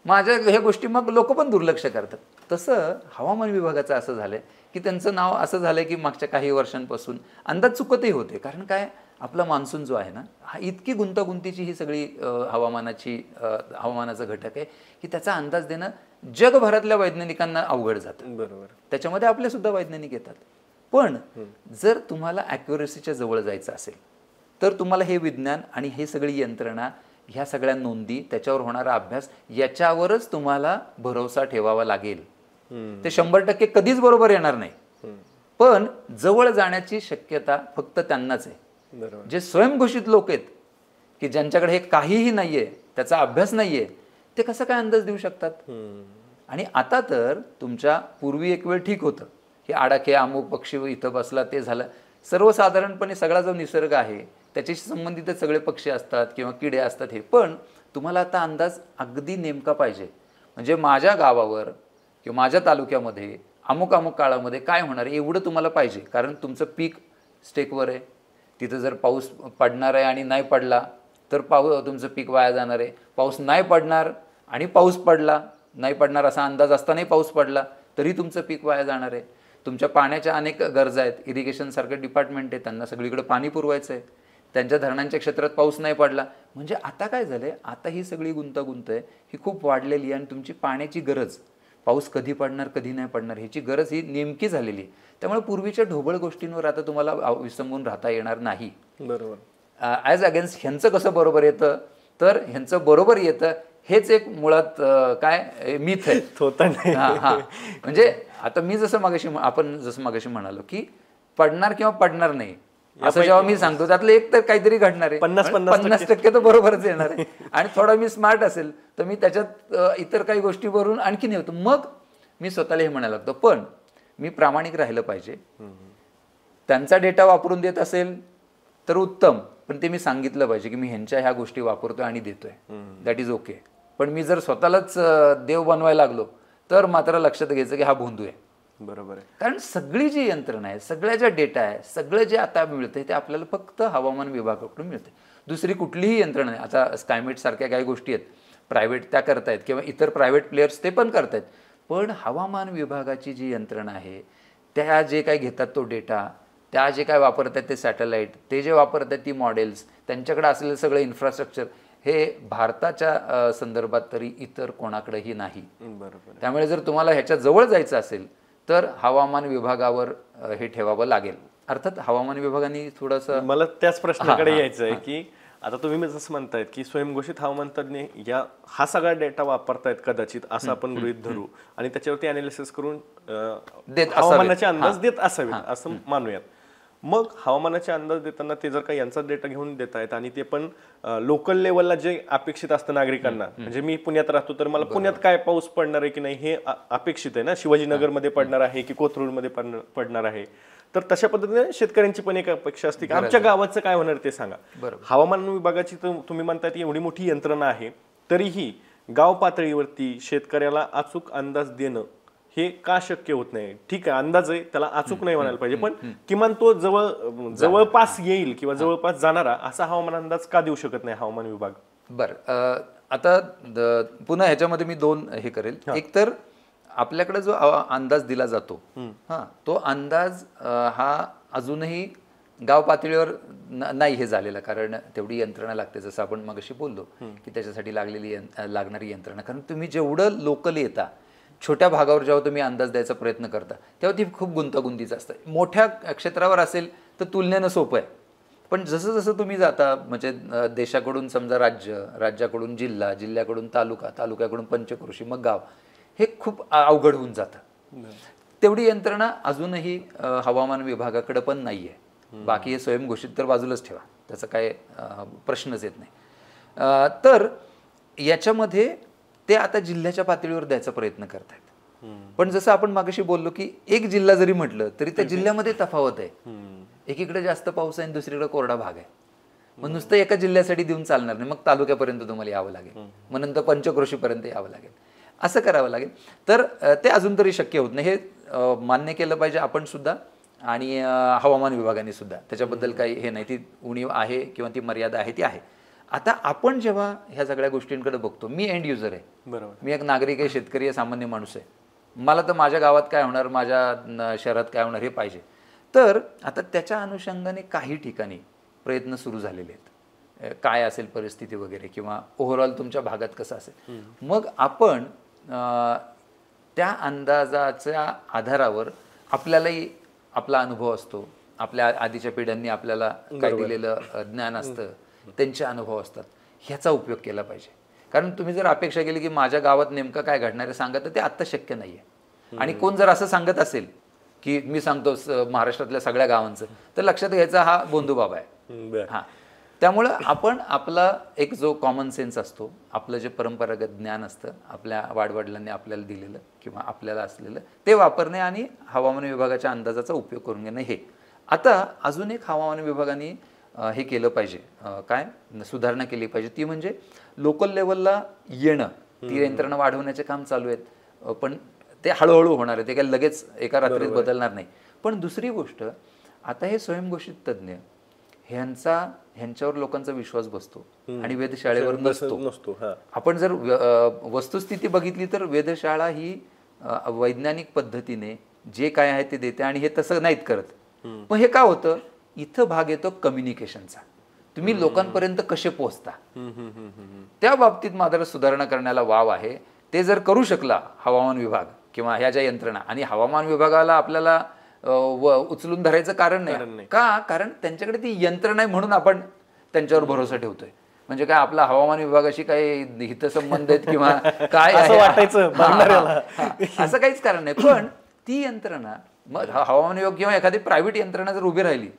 माझ्या ह्या गोष्टी मग लोक पण दुर्लक्ष करतात. तसं हवामान विभागाचं असं झालंय की त्यांचं नाव असं झालंय की मागच्या काही वर्षांपासून अंदाज चुकतही होते. कारण काय, आपला मान्सून जो आहे ना, हा इतकी गुंतागुंतीची ही सगळी हवामानाचा घटक आहे की त्याचा अंदाज देणं जगभरातल्या वैज्ञानिकांना अवघड जातं. बरोबर, त्याच्यामध्ये आपले सुद्धा वैज्ञानिक येतात. पण जर तुम्हाला ॲक्युरेसीच्या जवळ जायचं असेल तर तुम्हाला हे विज्ञान आणि हे सगळी यंत्रणा, ह्या सगळ्या नोंदी, त्याच्यावर होणारा अभ्यास, याच्यावरच तुम्हाला भरोसा ठेवावा लागेल. ते 100% कधीच बरोबर येणार नाही, पण जवळ जाण्याची शक्यता फक्त त्यांनाच आहे. जे स्वयंघोषित लोक आहेत की ज्यांच्याकडे हे काहीही नाहीये, त्याचा अभ्यास नाहीये, ते कसं काय अंदाज देऊ शकतात. आणि आता तर तुमच्या पूर्वी एक वेळ ठीक होतं, हे आडाखे अमुक पक्षी इथं बसला ते झालं, सर्वसाधारणपणे सगळा जो निसर्ग आहे त्याच्याशी संबंधित सगळे पक्षी असतात किंवा किडे असतात हे, पण तुम्हाला आता अंदाज अगदी नेमका पाहिजे. म्हणजे माझ्या गावावर किंवा माझ्या तालुक्यामध्ये अमुक अमुक काळामध्ये काय होणार आहे एवढं तुम्हाला पाहिजे, कारण तुमचं पीक स्टेकवर आहे. तिथं जर पाऊस पडणार आहे आणि नाही पडला तर तुमचं पीक वाया जाणार आहे. पाऊस नाही पडणार आणि पाऊस पडला, नाही पडणार असा अंदाज असतानाही पाऊस पडला तरी तुमचं पीक वाया जाणार आहे. तुमच्या पाण्याच्या अनेक गरजा आहेत, इरिगेशन सारखं डिपार्टमेंट आहे, त्यांना सगळीकडे पाणी पुरवायचं आहे, त्यांच्या धरणांच्या क्षेत्रात पाऊस नाही पडला. म्हणजे आता काय झालंय, आता ही सगळी गुंतागुंत आहे ही खूप वाढलेली आहे आणि तुमची पाण्याची गरज, पाऊस कधी पडणार कधी नाही पडणार ह्याची गरज ही नेमकी झालेली आहे. त्यामुळे पूर्वीच्या ढोबळ गोष्टींवर आता तुम्हाला विसंबून राहता येणार नाही. बरोबर. ॲज अगेन्स्ट ह्यांचं कसं बरोबर येतं, तर ह्यांचं बरोबर येतं हेच एक मुळात काय मिथ आहे. हां, म्हणजे आता मी जसं मागाशी, आपण जसं मागाशी म्हणालो की पडणार किंवा पडणार नाही, असं जेव्हा मी सांगतो त्यातलं एक तर काहीतरी घडणार आहे, 50% तर बरोबरच येणार आहे. आणि थोडा मी स्मार्ट असेल तर मी त्याच्यात इतर काही गोष्टी भरून आणखीन होतो, मग मी स्वतःला हे म्हणायला लागतो. पण मी प्रामाणिक राहिलं पाहिजे. त्यांचा डेटा वापरून देत असेल तर उत्तम, पण ते मी सांगितलं पाहिजे की मी ह्यांच्या ह्या गोष्टी वापरतोय आणि देतोय, दॅट इज ओके. पण मी जर स्वतःलाच देव बनवायला लागलो तर मात्र लक्षात घ्यायचं की हा भोंदू आहे. बरोबर आहे. कारण सगळी जी यंत्रणा आहे, सगळ्या ज्या डेटा आहे, सगळं जे आता मिळतंय ते आपल्याला फक्त हवामान विभागाकडून मिळते. दुसरी कुठलीही यंत्रणा नाही. आता स्कायमेट सारख्या काही गोष्टी आहेत प्रायव्हेट, त्या करतायत किंवा इतर प्रायव्हेट प्लेयर्स ते पण करतायत. पण हवामान विभागाची जी यंत्रणा आहे, त्या जे काही घेतात तो डेटा, त्या जे काय वापरतात ते सॅटेलाईट, ते जे वापरतात ती मॉडेल्स, त्यांच्याकडे असलेलं सगळं इन्फ्रास्ट्रक्चर, हे भारताच्या संदर्भात तरी इतर कोणाकडेही नाही. बरोबर. त्यामुळे जर तुम्हाला ह्याच्या जवळ जायचं असेल तर हवामान विभागावर हे ठेवावं लागेल. अर्थात हवामान विभागाने थोडंसं, मला त्याच प्रश्नाकडे यायचं आहे की आता तुम्ही जसं म्हणतायत की स्वयंघोषित हवामान तज्ञ हा सगळा डेटा वापरतायत कदाचित, असं आपण गृहीत धरू आणि त्याच्यावरती अनालिसिस करून हवामानाचे अंदाज देत असावेत असं मानूयात. मग हवामानाचे अंदाज देताना ते जर का यांचा डेटा घेऊन देत आहेत आणि ते पण लोकल लेवलला जे अपेक्षित असतं नागरिकांना, म्हणजे मी पुण्यात राहतो तर मला पुण्यात काय पाऊस पडणार आहे की नाही हे अपेक्षित आहे ना, शिवाजीनगरमध्ये पडणार आहे की कोथरूडमध्ये पडणार आहे, तर तशा पद्धतीने शेतकऱ्यांची पण एक अपेक्षा असते की आमच्या गावाचं काय होणार ते सांगा. हवामान विभागाची तुम्ही म्हणताय एवढी मोठी यंत्रणा आहे, तरीही गाव पातळीवरती शेतकऱ्याला अचूक अंदाज देणं हे का शक्य होत नाही? ठीक आहे, अंदाज आहे, त्याला अचूक नाही म्हणायला पाहिजे, पण किमान तो जवळपास येईल किंवा जवळपास जाणारा असा हवामान अंदाज का देऊ शकत नाही हवामान विभाग? बरं, आता पुन्हा ह्याच्यामध्ये मी दोन हे करेल. एक तर आपल्याकडे जो अंदाज दिला जातो, तो अंदाज हा अजूनही गाव पातळीवर नाही हे झालेला, कारण तेवढी यंत्रणा लागते. जसं आपण मगाशी बोललो की त्याच्यासाठी लागणारी यंत्रणा, कारण तुम्ही जेवढं लोकल येता, छोट्या भागावर जेव्हा तुम्ही अंदाज द्यायचा प्रयत्न करता तेव्हा ती खूप गुंतागुंतीचं असतं. मोठ्या क्षेत्रावर असेल तर तुलनेनं सोपं आहे, पण जसं जसं तुम्ही जाता, म्हणजे देशाकडून समजा राज्याकडून जिल्हा, जिल्ह्याकडून तालुका, तालुक्याकडून पंचक्रोशी, मग गाव, हे खूप अवघड होऊन जातं. तेवढी यंत्रणा अजूनही हवामान विभागाकडे पण नाही आहे. बाकी हे स्वयंघोषित तर बाजूलाच ठेवा, त्याचा काय प्रश्नच येत नाही. तर याच्यामध्ये ते आता जिल्ह्याच्या पातळीवर द्यायचा प्रयत्न करतायत. पण जसं आपण मागाशी बोललो की एक जिल्हा जरी म्हटलं तरी त्या जिल्ह्यामध्ये तफावत आहे. एकीकडे जास्त पाऊस आहे आणि दुसरीकडे कोरडा भाग आहे. मग नुसतं एका जिल्ह्यासाठी देऊन चालणार नाही, मग तालुक्यापर्यंत तुम्हाला यावं लागेल, मग नंतर पंचक्रोशीपर्यंत यावं लागेल, असं करावं लागेल. तर ते अजून तरी शक्य होत नाही. हे मान्य केलं पाहिजे आपण सुद्धा आणि हवामान विभागाने सुद्धा. त्याच्याबद्दल काही हे नाही, ती उणीव आहे किंवा ती मर्यादा आहे ती आहे. आता आपण जेव्हा ह्या सगळ्या गोष्टींकडे बघतो, मी एंड युजर आहे, बरोबर, मी एक नागरिक आहे, शेतकरी आहे, सामान्य माणूस आहे. मला तर माझ्या गावात काय होणार, माझ्या शहरात काय होणार हे पाहिजे. तर आता त्याच्या अनुषंगाने काही ठिकाणी प्रयत्न सुरू झालेले आहेत, काय असेल परिस्थिती वगैरे, किंवा ओव्हरऑल तुमच्या भागात कसं असेल. मग आपण त्या अंदाजाच्या आधारावर आपल्यालाही आपला अनुभव असतो, आपल्या आधीच्या पिढ्यांनी आपल्याला काय दिलेलं ज्ञान असतं, त्यांचे अनुभव असतात, ह्याचा उपयोग केला पाहिजे. कारण तुम्ही जर अपेक्षा केली की माझ्या गावात नेमकं काय घडणार आहे सांगा, तर ते आत्ता शक्य नाही आहे. आणि कोण जर असं सांगत असेल की मी सांगतो महाराष्ट्रातल्या सगळ्या गावांचं, तर लक्षात घ्यायचा हा बोंधू बाबा आहे. हां, त्यामुळं आपण आपला एक जो कॉमन सेन्स असतो, आपलं जे परंपरागत ज्ञान असतं, आपल्या वाडवडिलांनी आपल्याला दिलेलं किंवा आपल्याला असलेलं, ते वापरणे आणि हवामान विभागाच्या अंदाजाचा उपयोग करून घेणे. हे आता अजून एक हवामान विभागाने हे केलं पाहिजे, काय सुधारणा केली पाहिजे, ती म्हणजे लोकल लेवलला येणं. ती यंत्रणा वाढवण्याचे काम चालू आहेत, पण ते हळूहळू होणार आहे, ते काही लगेच एका रात्रीत बदलणार नाही. पण दुसरी गोष्ट, आता हे स्वयंघोषित तज्ज्ञ ह्यांच्यावर लोकांचा विश्वास बसतो आणि वेधशाळेवर नसतो. आपण जर वस्तुस्थिती बघितली तर वेधशाळा ही वैज्ञानिक पद्धतीने जे काय आहे ते देते आणि हे तसं नाहीत करत. मग हे का होतं? इथं भाग येतो कम्युनिकेशनचा. तुम्ही लोकांपर्यंत कसे पोहोचता, त्या बाबतीत मात्र सुधारणा करण्याला वाव आहे. ते जर करू शकला हवामान विभाग किंवा ह्या ज्या यंत्रणा, आणि हवामान विभागाला आपल्याला उचलून धरायचं कारण नाही का, कारण त्यांच्याकडे ती यंत्रणा आहे म्हणून आपण त्यांच्यावर भरोसा ठेवतोय. म्हणजे काय आपला हवामान विभागाशी काही हितसंबंध आहेत किंवा काय असं काहीच कारण नाही. पण ती यंत्रणा, मग हवामान विभाग किंवा एखादी प्रायव्हेट यंत्रणा जर उभी राहिली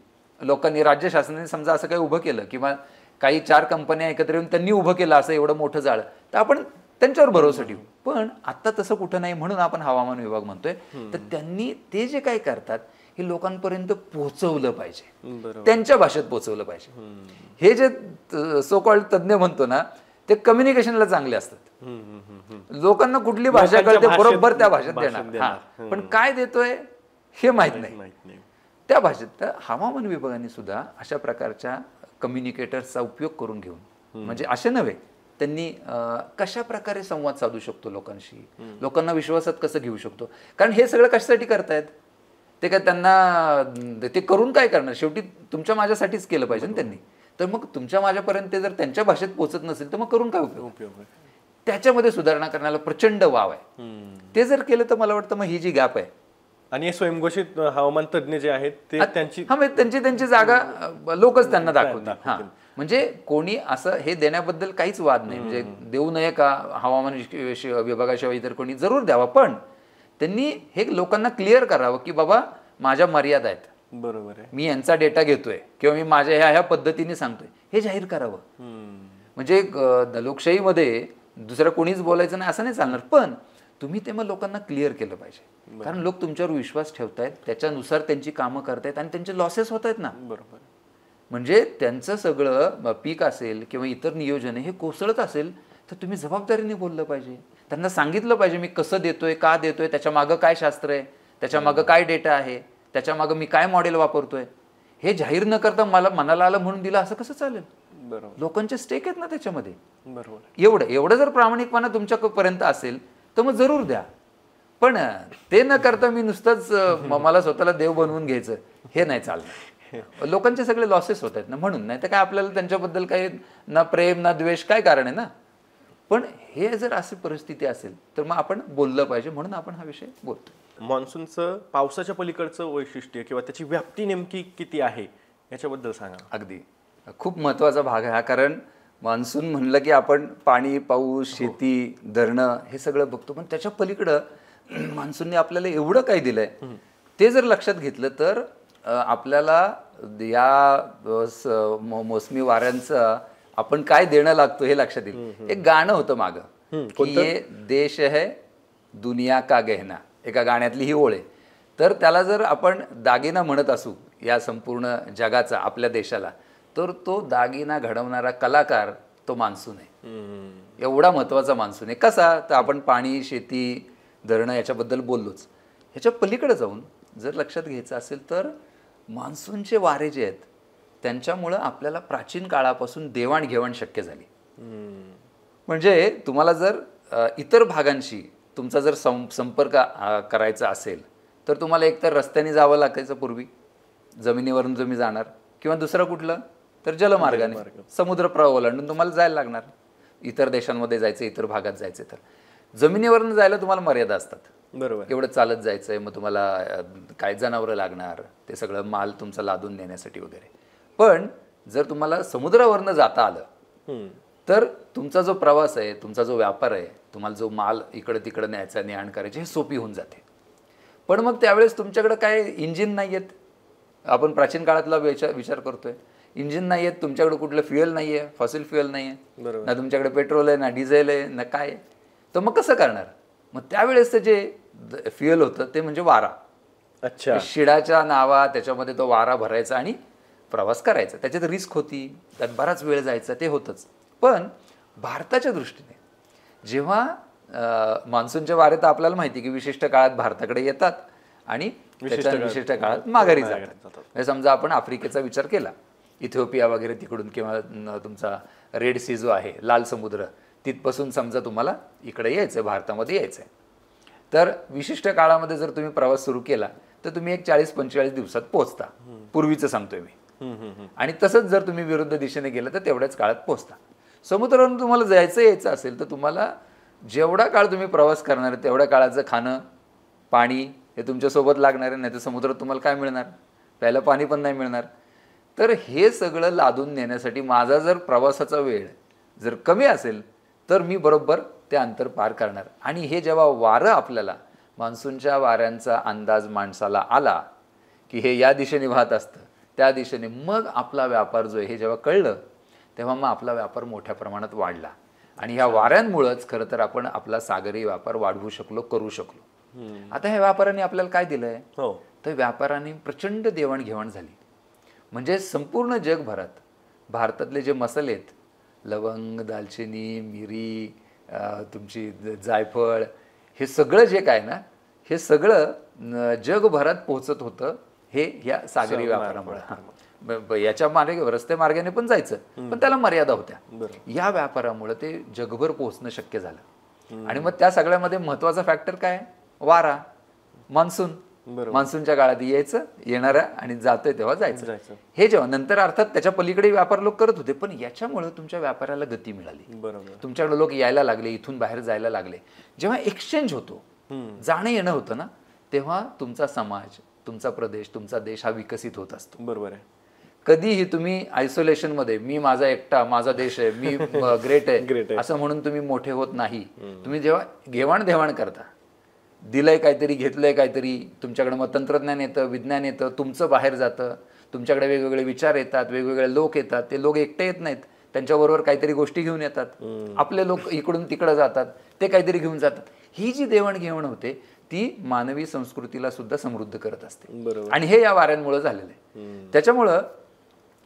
लोकांनी, राज्य शासनाने समजा असं काही उभं केलं किंवा काही 4 कंपन्या एकत्र येऊन त्यांनी उभं केलं असं एवढं मोठं जाळं, तर आपण त्यांच्यावर भरोसा ठेवू. पण आता तसं कुठं नाही, म्हणून आपण हवामान विभाग म्हणतोय. तर त्यांनी ते जे काय करतात हे लोकांपर्यंत पोहोचवलं पाहिजे, त्यांच्या भाषेत पोहोचवलं पाहिजे. हे जे सो कॉल्ड तज्ज्ञ म्हणतो ना, ते कम्युनिकेशनला चांगले असतात. लोकांना कुठली भाषा कळते बरोबर त्या भाषेत देणार. पण काय देतोय हे माहित नाही त्या भाषेत. तर हवामान विभागाने सुद्धा अशा प्रकारच्या कम्युनिकेटर्सचा उपयोग करून घेऊन, म्हणजे असे नव्हे, त्यांनी कशा प्रकारे संवाद साधू शकतो लोकांशी, लोकांना विश्वासात कसं घेऊ शकतो. कारण हे सगळं कशासाठी करतायत, ते काय त्यांना ते करून काय करणार, शेवटी तुमच्या माझ्यासाठीच केलं पाहिजे ना त्यांनी. तर मग तुमच्या माझ्यापर्यंत जर त्यांच्या भाषेत पोहोचत नसेल तर मग करून काय उपयोग. त्याच्यामध्ये सुधारणा करण्याला प्रचंड वाव आहे. ते जर केलं तर मला वाटतं मग ही जी गॅप आहे, आणि स्वयंघोषित हवामान तज्ज्ञ जे आहेत ते त्यांची जागा लोकच त्यांना दाखवतात. म्हणजे कोणी असं हे देण्याबद्दल काहीच वाद नाही, म्हणजे देऊ नये का हवामान विभागाशिवाय इतर कोणी, जरूर द्यावा. पण त्यांनी हे लोकांना क्लिअर करावं की बाबा माझ्या मर्यादा आहेत, बरोबर आहे, मी यांचा डेटा घेतोय किंवा मी माझ्या ह्या पद्धतीने सांगतोय, हे जाहीर करावं. म्हणजे लोकशाहीमध्ये दुसरं कोणीच बोलायचं नाही असं नाही चालणार, पण तुम्ही ते मग लोकांना क्लिअर केलं पाहिजे. कारण लोक तुमच्यावर विश्वास ठेवतायत, त्याच्यानुसार त्यांची कामं करतायत आणि त्यांचे लॉसेस होत आहेत ना. बरोबर. म्हणजे त्यांचं सगळं पीक असेल किंवा इतर नियोजन हे कोसळत असेल तर तुम्ही जबाबदारीने बोललं पाहिजे. त्यांना सांगितलं पाहिजे मी कसं देतोय, का देतोय, त्याच्या मागं काय शास्त्र आहे, त्याच्या मागं काय डेटा आहे, त्याच्या मागं मी काय मॉडेल वापरतोय. हे जाहीर न करता मला मनाला आलं म्हणून दिलं असं कसं चालेल. बरोबर. लोकांचे स्टेक आहेत ना त्याच्यामध्ये. बरोबर. एवढं जर प्रामाणिकपणा तुमच्यापर्यंत असेल तर मग जरूर द्या. पण ते न करता मी नुसतंच मला स्वतःला देव बनवून घ्यायचं हे नाही चालणार. लोकांचे सगळे लॉसेस होत आहेत ना, म्हणून. नाही तर काय आपल्याला त्यांच्याबद्दल काही ना प्रेम ना द्वेष काय कारण आहे ना. पण हे जर अशी परिस्थिती असेल तर मग आपण बोललं पाहिजे, म्हणून आपण हा विषय बोलतो. मान्सूनचं पावसाच्या पलीकडचं वैशिष्ट्य किंवा त्याची व्याप्ती नेमकी किती आहे याच्याबद्दल सांगा. अगदी खूप महत्त्वाचा भाग आहे हा. कारण मान्सून म्हणलं की आपण पाणी, पाऊस, शेती, धरणं हे सगळं बघतो, पण त्याच्या पलीकडं मान्सूनने आपल्याला एवढं काही दिलंय ते जर लक्षात घेतलं तर आपल्याला या मोसमी वाऱ्यांचं आपण काय देणं लागतो हे लक्षात येईल. एक गाणं होतं मागं की ये देश है दुनिया का गहना, एका गाण्यातली ही ओळ आहे. तर त्याला जर आपण दागिना म्हणत असू या संपूर्ण जगाचा आपल्या देशाला, तर तो दागिना घडवणारा कलाकार तो मान्सून आहे. एवढा महत्त्वाचा मान्सून आहे. कसा, तर आपण पाणी, शेती, धरणं याच्याबद्दल बोललोच. ह्याच्या पलीकडे जाऊन जर लक्षात घ्यायचं असेल तर मान्सूनचे वारे जे आहेत त्यांच्यामुळं आपल्याला प्राचीन काळापासून देवाणघेवाण शक्य झाली. म्हणजे तुम्हाला जर इतर भागांशी तुमचा जर संपर्क करायचा असेल तर तुम्हाला एकतर रस्त्याने जावं लागायचं पूर्वी, जमिनीवरून तुम्ही जाणार, किंवा दुसरं कुठलं तर जलमार्गाने समुद्र प्रवाह ओलांडून तुम्हाला जायला लागणार. इतर देशांमध्ये जायचं, इतर भागात जायचं तर जमिनीवरून जायला तुम्हाला मर्यादा असतात. बरोबर. एवढं चालत जायचंय, मग तुम्हाला काय जनावरं लागणार, ते सगळं माल तुमचा लादून नेण्यासाठी वगैरे. पण जर तुम्हाला समुद्रावरनं जाता आलं तर तुमचा जो प्रवास आहे, तुमचा जो व्यापार आहे, तुम्हाला जो माल इकडं तिकडं न्यायचा, ने आण करायची, हे सोपी होऊन जाते. पण मग त्यावेळेस तुमच्याकडे काय इंजिन नाही आहेत. आपण प्राचीन काळातला विचार करतोय, इंजिन नाही आहेत, तुमच्याकडे कुठलं फ्युएल नाही आहे, फॉसिल फ्युएल नाही आहे, ना तुमच्याकडे पेट्रोल आहे, ना डिझेल आहे, ना काय. तर मग कसं करणार. मग त्यावेळेस जे फ्युएल होतं ते म्हणजे वारा. अच्छा. शिडाच्या नावा त्याच्यामध्ये तो वारा भरायचा आणि प्रवास करायचा. त्याच्यात रिस्क होती, त्यात बराच वेळ जायचा, ते होतंच. पण भारताच्या दृष्टीने जेव्हा मान्सूनचे वारे तर आपल्याला माहिती की विशिष्ट काळात भारताकडे येतात आणि विशिष्ट काळात माघारी जातात. समजा आपण आफ्रिकेचा विचार केला, इथिओपिया वगैरे तिकडून, किंवा तुमचा रेड सी जो आहे, लाल समुद्र, तिथपासून समजा तुम्हाला इकडे यायचं, भारतामध्ये यायचं आहे, तर विशिष्ट काळामध्ये जर तुम्ही प्रवास सुरू केला तर तुम्ही एक 40-45 दिवसात पोहोचता. पूर्वीचं सांगतोय मी. आणि तसंच जर तुम्ही विरुद्ध दिशेने गेलं तर तेवढ्याच काळात पोहोचता. समुद्रावरून तुम्हाला यायचं असेल तर तुम्हाला जेवढा काळ तुम्ही प्रवास करणार आहे तेवढ्या काळाचं खाणं, पाणी हे तुमच्यासोबत लागणार आहे. नाही तर समुद्रात तुम्हाला काय मिळणार, प्यायला पाणी पण नाही मिळणार. तर हे सगळं लादून नेण्यासाठी माझा जर प्रवासाचा वेळ जर कमी असेल तर मी बरोबर ते अंतर पार करणार. आणि हे जेव्हा वारं आपल्याला, मान्सूनच्या वाऱ्यांचा अंदाज माणसाला आला की हे या दिशेने वाहत असतं, त्या दिशेने मग आपला व्यापार जो आहे हे जेव्हा कळलं तेव्हा मग आपला व्यापार मोठ्या प्रमाणात वाढला आणि ह्या वाऱ्यांमुळेच खरं तर आपण आपला सागरी व्यापार वाढवू शकलो, करू शकलो. आता ह्या व्यापाराने आपल्याला काय दिलंय? तर व्यापाराने प्रचंड देवाणघेवाण झाली. म्हणजे संपूर्ण जगभरात भारतातले जे मसाले आहेत, लवंग, दालचिनी, मिरी, तुमची जायफळ, हे सगळं जे काय ना, हे सगळं जगभरात पोहोचत होतं हे ह्या सागरी व्यापारामुळे. याच्या मार्गे रस्ते मार्गाने पण जायचं, पण त्याला मर्यादा होत्या. या व्यापारामुळे ते जगभर पोहोचणं शक्य झालं. आणि मग त्या सगळ्यामध्ये महत्वाचा फॅक्टर काय? वारा, मान्सून. मान्सूनच्या काळात यायचं, येणाऱ्या आणि जातोय तेव्हा जायचं. हे जेव्हा नंतर अर्थात त्याच्या पलीकडे व्यापार लोक करत होते, पण याच्यामुळे तुमच्या व्यापाराला गती मिळाली. तुमच्याकडे लोक यायला लागले, इथून बाहेर जायला लागले. जेव्हा एक्सचेंज होतो, जाणं येणं होतं ना, तेव्हा तुमचा समाज, तुमचा प्रदेश, तुमचा देश हा विकसित होत असतो. बरोबर आहे. कधीही तुम्ही आयसोलेशन मध्ये मी माझा एकटा, माझा देश आहे, मी ग्रेट आहे असं म्हणून तुम्ही मोठे होत नाही. तुम्ही जेव्हा घेवाण करता, दिलंय काहीतरी, घेतलंय काहीतरी, तुमच्याकडे मग तंत्रज्ञान येतं, विज्ञान येतं, तुमचं बाहेर जातं, तुमच्याकडे वेगवेगळे विचार येतात, वेगवेगळे लोक येतात. ते लोक एकटे येत नाहीत, त्यांच्याबरोबर काहीतरी गोष्टी घेऊन येतात. आपले लोक इकडून तिकडं जातात, ते काहीतरी घेऊन जातात. ही जी देवाणघेवाण होते ती मानवी संस्कृतीला सुद्धा समृद्ध करत असते. आणि हे या वाऱ्यांमुळे झालेलं आहे. त्याच्यामुळं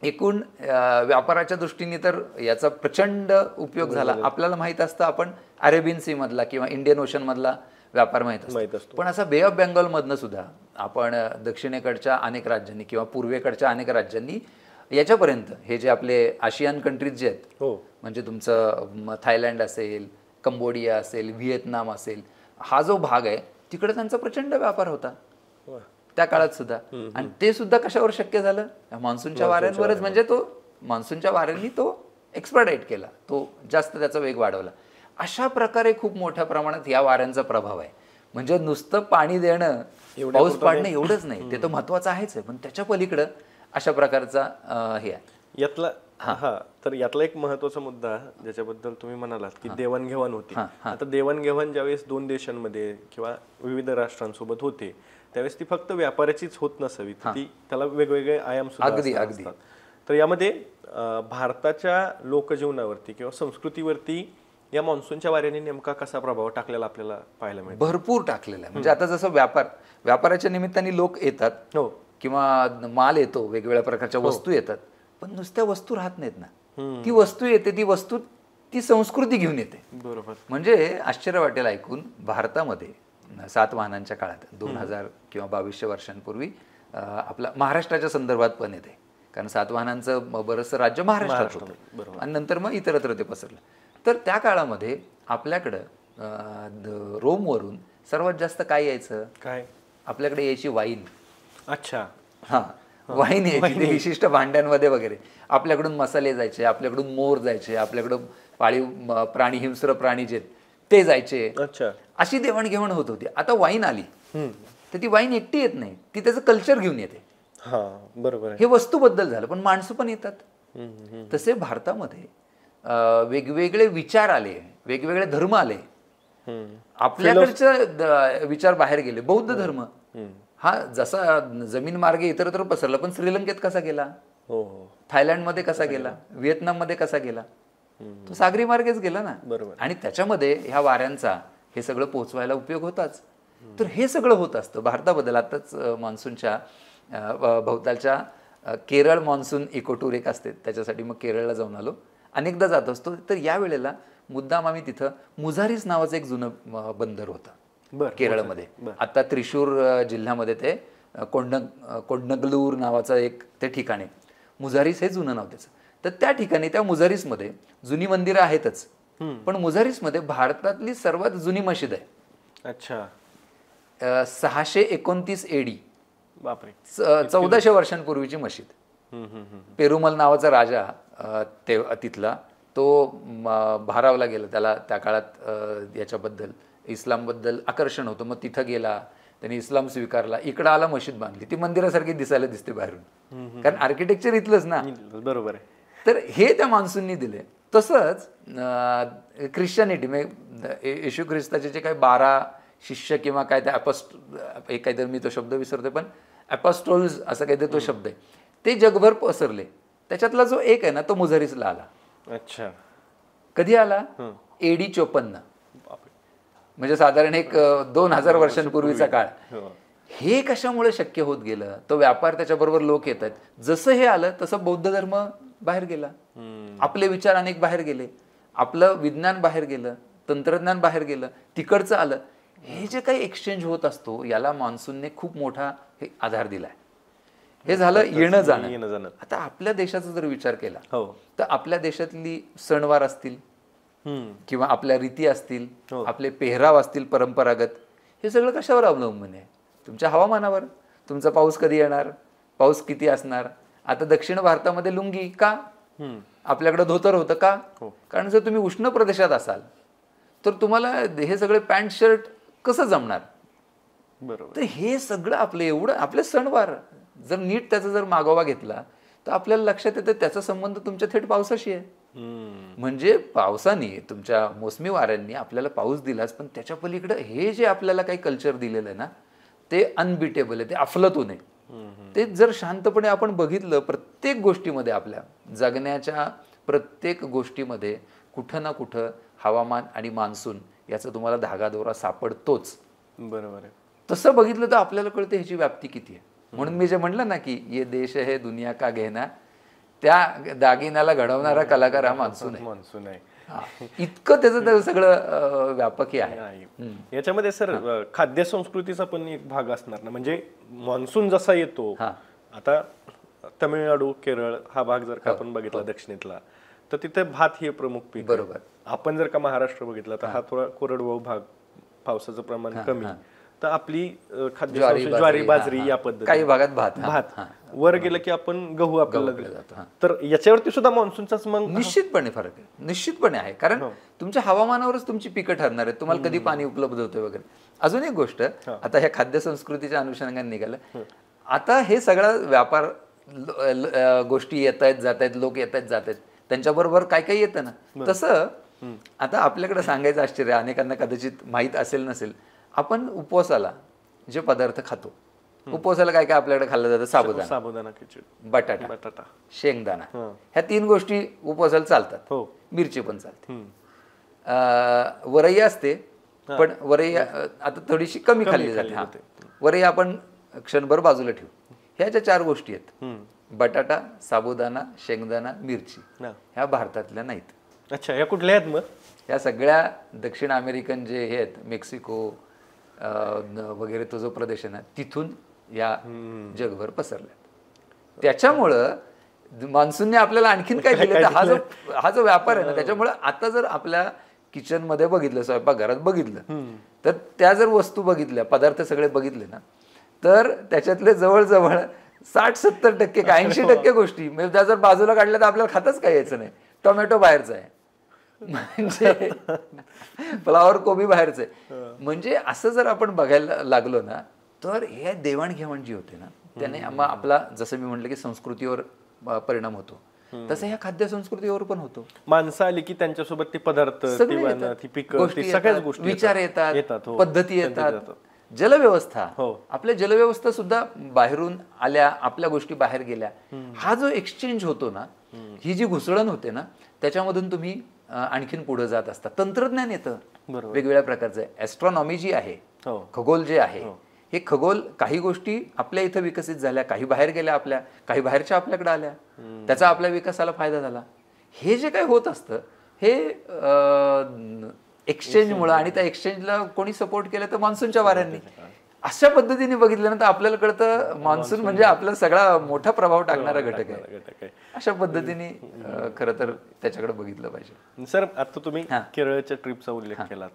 एकूण व्यापाराच्या दृष्टीने तर याचा प्रचंड उपयोग झाला. आपल्याला माहित असतं, आपण अरेबियन सी मधला किंवा इंडियन ओशन मधला व्यापार माहित असतो, पण असा बे ऑफ बेंगॉल मधनं सुद्धा आपण दक्षिणेकडच्या अनेक राज्यांनी किंवा पूर्वेकडच्या अनेक राज्यांनी याच्यापर्यंत हे जे आपले आशियान कंट्रीज जे आहेत, म्हणजे तुमचं थायलंड असेल, कंबोडिया असेल, व्हिएतनाम असेल, हा जो भाग आहे तिकडे त्यांचा प्रचंड व्यापार होता त्या काळात सुद्धा. आणि ते सुद्धा कशावर शक्य झालं? मान्सूनच्या वाऱ्यांवरच. म्हणजे तो मान्सूनच्या वाऱ्यांनी तो एक्सपर्टाईट केला, तो जास्त त्याचा वेग वाढवला. अशा प्रकारे खूप मोठ्या प्रमाणात या वाऱ्यांचा प्रभाव आहे. म्हणजे नुसतं पाणी देणं, पाऊस पाडणं एवढंच नाही, ते तर महत्वाचं आहेच आहे, पण त्याच्या पलीकडं अशा प्रकारचा हे आहे. यातला तर यातला एक महत्वाचा मुद्दा ज्याच्याबद्दल तुम्ही म्हणालात की देवाणघेवाण होती. आता देवाणघेवाण ज्यावेळेस दोन देशांमध्ये किंवा विविध राष्ट्रांसोबत होते त्यावेळेस ती फक्त व्यापाराचीच होत नसावी, ती त्याला वेगवेगळे आयाम सुद्धा असतात. तर यामध्ये भारताच्या लोकजीवनावरती किंवा संस्कृतीवरती या मान्सूनच्या वाऱ्याने नेमका कसा प्रभाव टाकलेला आपल्याला पाहायला मिळतो? भरपूर टाकलेला आहे. म्हणजे आता जसं व्यापाराच्या निमित्ताने लोक येतात किंवा माल येतो, वेगवेगळ्या प्रकारच्या वस्तू येतात, पण नुसत्या वस्तू राहत नाहीत ना. ती वस्तू येते, ती संस्कृती घेऊन येते. बरोबर. म्हणजे आश्चर्य वाटेल ऐकून, भारतामध्ये सातवाहनांच्या काळात 2000 किंवा 2200 वर्षांपूर्वी आपला महाराष्ट्राच्या संदर्भात पण येते, कारण सातवाहनांचं बरंचसं राज्य महाराष्ट्रात होतं आणि नंतर मग इतरत्र ते पसरलं. तर त्या काळामध्ये आपल्याकडं रोमवरून सर्वात जास्त काय यायचं? काय आपल्याकडे यायची वाईन. अच्छा. वाईन यायची विशिष्ट भांड्यांमध्ये वगैरे. आपल्याकडून मसाले जायचे, आपल्याकडून मोर जायचे, आपल्याकडून पाळीव प्राणी, हिंस्र प्राणी जे ते जायचे. अच्छा. अशी देवाणघेवाण होत होती. आता वाईन आली तर ती वाईन एकटी येत नाही, ती त्याचं कल्चर घेऊन येते. बरोबर. हे वस्तूबद्दल झालं, पण माणसं पण येतात. तसे भारतामध्ये वेगवेगळे विचार आले, वेगवेगळे धर्म आले. आपल्याकडचे विचार बाहेर गेले. बौद्ध धर्म हा जसा जमीन मार्गे इतरत्र पसरला, पण श्रीलंकेत कसा गेला, थायलंडमध्ये कसा गेला, व्हिएतनाममध्ये कसा गेला, तो सागरी मार्गेच गेला ना. आणि त्याच्यामध्ये ह्या वाऱ्यांचा हे सगळं पोहोचवायला उपयोग होताच. तर हे सगळं होत असतं भारताबद्दल. आताच मान्सूनच्या भोवतालच्या केरळ मान्सून इको टूर एक असते, त्याच्यासाठी मग केरळला जाऊन आलो. अनेकदा जात असतो. तर या वेळेला मुद्दाम आम्ही तिथं मुझारीस नावाचं एक जुनं बंदर होतं केरळमध्ये. आता त्रिशूर जिल्ह्यामध्ये ते कोंडनगलूर नावाचं एक ते ठिकाण आहे. मुझारीस हे जुनं नाव त्याचं. तर त्या ठिकाणी त्या मुझारीसमध्ये जुनी मंदिरं आहेतच, पण मुझारीसमध्ये भारतातली सर्वात जुनी मशीद आहे. अच्छा. 629 AD. बापरे. 1400 वर्षांपूर्वीची मशीद. पेरुमल नावाचा राजा तिथला, तो भारावला गेला. त्याला त्या काळात याच्याबद्दल, इस्लामबद्दल आकर्षण होतं. मग तिथं गेला, त्यांनी इस्लाम स्वीकारला, इकडं आला, मशीद बांधली. ती मंदिरासारखी दिसायला दिसते बाहेरून, कारण आर्किटेक्चर इथलंच ना. बरोबर आहे. तर हे त्या मान्सूननी दिले. तसंच ख्रिश्चनिटी, म्हणजे येशू ख्रिस्ताचे जे काही 12 शिष्य किंवा काय, ते काहीतरी मी तो शब्द विसरतोय, पण ॲपॉस्टोल्स असं काहीतरी तो शब्द आहे. ते जगभर पसरले. त्याच्यातला जो एक आहे ना तो मुझरीसला आला. अच्छा. कधी आला? AD 54, म्हणजे साधारण एक 2000 वर्षांपूर्वीचा काळ. हे कशामुळे शक्य होत गेलं? तो व्यापार, त्याच्याबरोबर लोक येत आहेत. जसं हे आलं तसं बौद्ध धर्म बाहेर गेला, आपले विचार अनेक बाहेर गेले, आपलं विज्ञान बाहेर गेलं, तंत्रज्ञान बाहेर गेलं, तिकडचं आलं. हे जे काही एक्सचेंज होत असतो याला मान्सूनने खूप मोठा आधार दिलाय. हे झालं येणं जाणं. आता आपल्या देशाचा जर विचार केला तर आपल्या देशातली सणवार असतील किंवा आपल्या रीती असतील, आपले पेहराव असतील परंपरागत, हे सगळं कशावर अवलंबून आहे? तुमच्या हवामानावर. तुमचा पाऊस कधी येणार, पाऊस किती असणार. आता दक्षिण भारतामध्ये लुंगी का, आपल्याकडे धोतर होतं का? कारण जर तुम्ही उष्ण प्रदेशात असाल तर तुम्हाला हे सगळे पॅन्ट शर्ट कसं जमणार? बरोबर. तर हे सगळं आपलं एवढं, आपले सणवार जर नीट त्याचा जर मागोवा घेतला तर आपल्याला लक्षात येतं त्याचा संबंध तुमच्या थेट पावसाशी आहे. म्हणजे पावसाने, तुमच्या मोसमी वाऱ्यांनी आपल्याला पाऊस दिलाच, पण त्याच्या पलीकडे हे जे आपल्याला काही कल्चर दिलेलं आहे ना ते अनबिटेबल आहे, ते अफलातून आहे. ते जर शांतपणे आपण बघितलं, प्रत्येक गोष्टीमध्ये, आपल्या जगण्याच्या प्रत्येक गोष्टीमध्ये कुठं ना कुठं हवामान आणि मान्सून याचा तुम्हाला धागादोरा सापडतोच. बरोबर आहे. तसं बघितलं तर आपल्याला कळतं ह्याची व्याप्ती किती आहे. म्हणून मी जे म्हटलं ना की ये देश है दुनिया का गहना, त्या दागिन्याला घडवणारा कलाकार हा मान्सून आहे. इतकं त्याचं सगळं व्यापक आहे. याच्यामध्ये सर खाद्य संस्कृतीचा पण एक भाग असणार ना, म्हणजे मान्सून जसा येतो, आता तमिळनाडू, केरळ हा भाग जर का आपण बघितला दक्षिणेतला, तर तिथे भात हे प्रमुख पीक. बरोबर. आपण जर का महाराष्ट्र बघितला तर हा थोडा कोरडवाहू भाग, पावसाचं प्रमाण कमी. तर आपली खाद्य ज्वारी, बाजरी या पद्धती, काही भागात भात, वर गेलं की आपण गहू आपल्याला. तर याच्यावरती सुद्धा मान्सूनचाच मग निश्चितपणे फरक आहे, निश्चितपणे आहे. कारण तुमच्या हवामानावरच तुमची पिकं ठरणार आहेत, तुम्हाला कधी पाणी उपलब्ध होतं वगैरे. अजून एक गोष्ट, आता ह्या खाद्य संस्कृतीच्या अनुषंगाने निघालं, आता हे सगळा व्यापार, गोष्टी येत आहेत जात आहेत, लोक येत आहेत जात आहेत, त्यांच्याबरोबर काय काय येतं ना. तसं आता आपल्याकडे सांगायचं आश्चर्य, अनेकांना कदाचित माहीत असेल नसेल, आपण उपवासाला जे पदार्थ खातो, उपवासाला काय काय आपल्याकडे खाल्लं जातं? साबुदाणा, खिचडी, बटाटा, शेंगदाणा, ह्या 3 गोष्टी उपवासाला चालतात. मिरची पण चालते. वरई असते, पण वरई आता थोडीशी कमी खाल्ली जाते. वरई आपण क्षणभर बाजूला ठेवू. ह्या ज्या 4 गोष्टी आहेत, बटाटा, साबुदाणा, शेंगदाणा, मिरची, ह्या भारतातल्या नाहीत. अच्छा, या कुठल्या आहेत मग? या सगळ्या दक्षिण अमेरिकन जे हे आहेत, मेक्सिको वगैरे तो जो प्रदेश आहे ना, तिथून या जगभर पसरल्या. त्याच्यामुळं मान्सूनने आपल्याला आणखीन काय दिलं तर हा जो व्यापार आहे ना, त्याच्यामुळे आता जर आपल्या किचन मध्ये बघितलं, स्वयंपाकघरात बघितलं, तर त्या जर वस्तू बघितल्या, पदार्थ सगळे बघितले ना, तर त्याच्यातले जवळजवळ 60-70% का 80% गोष्टी म्हणजे त्या जर बाजूला काढल्या तर आपल्याला खातच काय यायचं नाही. टोमॅटो बाहेरचा आहे, म्हणजे फ्लावर कोबी बाहेरचं आहे. म्हणजे असं जर आपण बघायला लागलो ना, तर हे देवाणघेवाण जी होते ना, त्याने आपला, जसं मी म्हटलं की संस्कृतीवर परिणाम होतो, तसं ह्या खाद्य संस्कृतीवर पण होतो. माणसं आली की त्यांच्यासोबत ते पदार्थ, सगळ्याच गोष्टी, विचार येतात, पद्धती येतात. जलव्यवस्था, आपल्या जलव्यवस्था सुद्धा बाहेरून आल्या, आपल्या गोष्टी बाहेर गेल्या. हा जो एक्सचेंज होतो ना, ही जी घुसळण होते ना, त्याच्यामधून तुम्ही आणखीन पुढे जात असता. तंत्रज्ञान येतं वेगवेगळ्या प्रकारचं. ॲस्ट्रॉनॉमी जी आहे, खगोल जे आहे, हे खगोल, काही गोष्टी आपल्या इथं विकसित झाल्या, काही बाहेर गेल्या, आपल्या काही बाहेरच्या आपल्याकडे आल्या, त्याचा आपल्या विकासाला फायदा झाला. हे जे काही होत असतं हे एक्सचेंजमुळे, आणि त्या एक्सचेंजला कोणी सपोर्ट केलं तर मान्सूनच्या वाऱ्यांनी. अशा पद्धतीने बघितल्यानंतर आपल्याला कळतं मान्सून म्हणजे आपला सगळा मोठा प्रभाव टाकणारा घटक आहे. अशा पद्धतीने खरं तर त्याच्याकडे बघितलं पाहिजे. सर, आता तुम्ही केरळच्या ट्रिपचा उल्लेख केलात,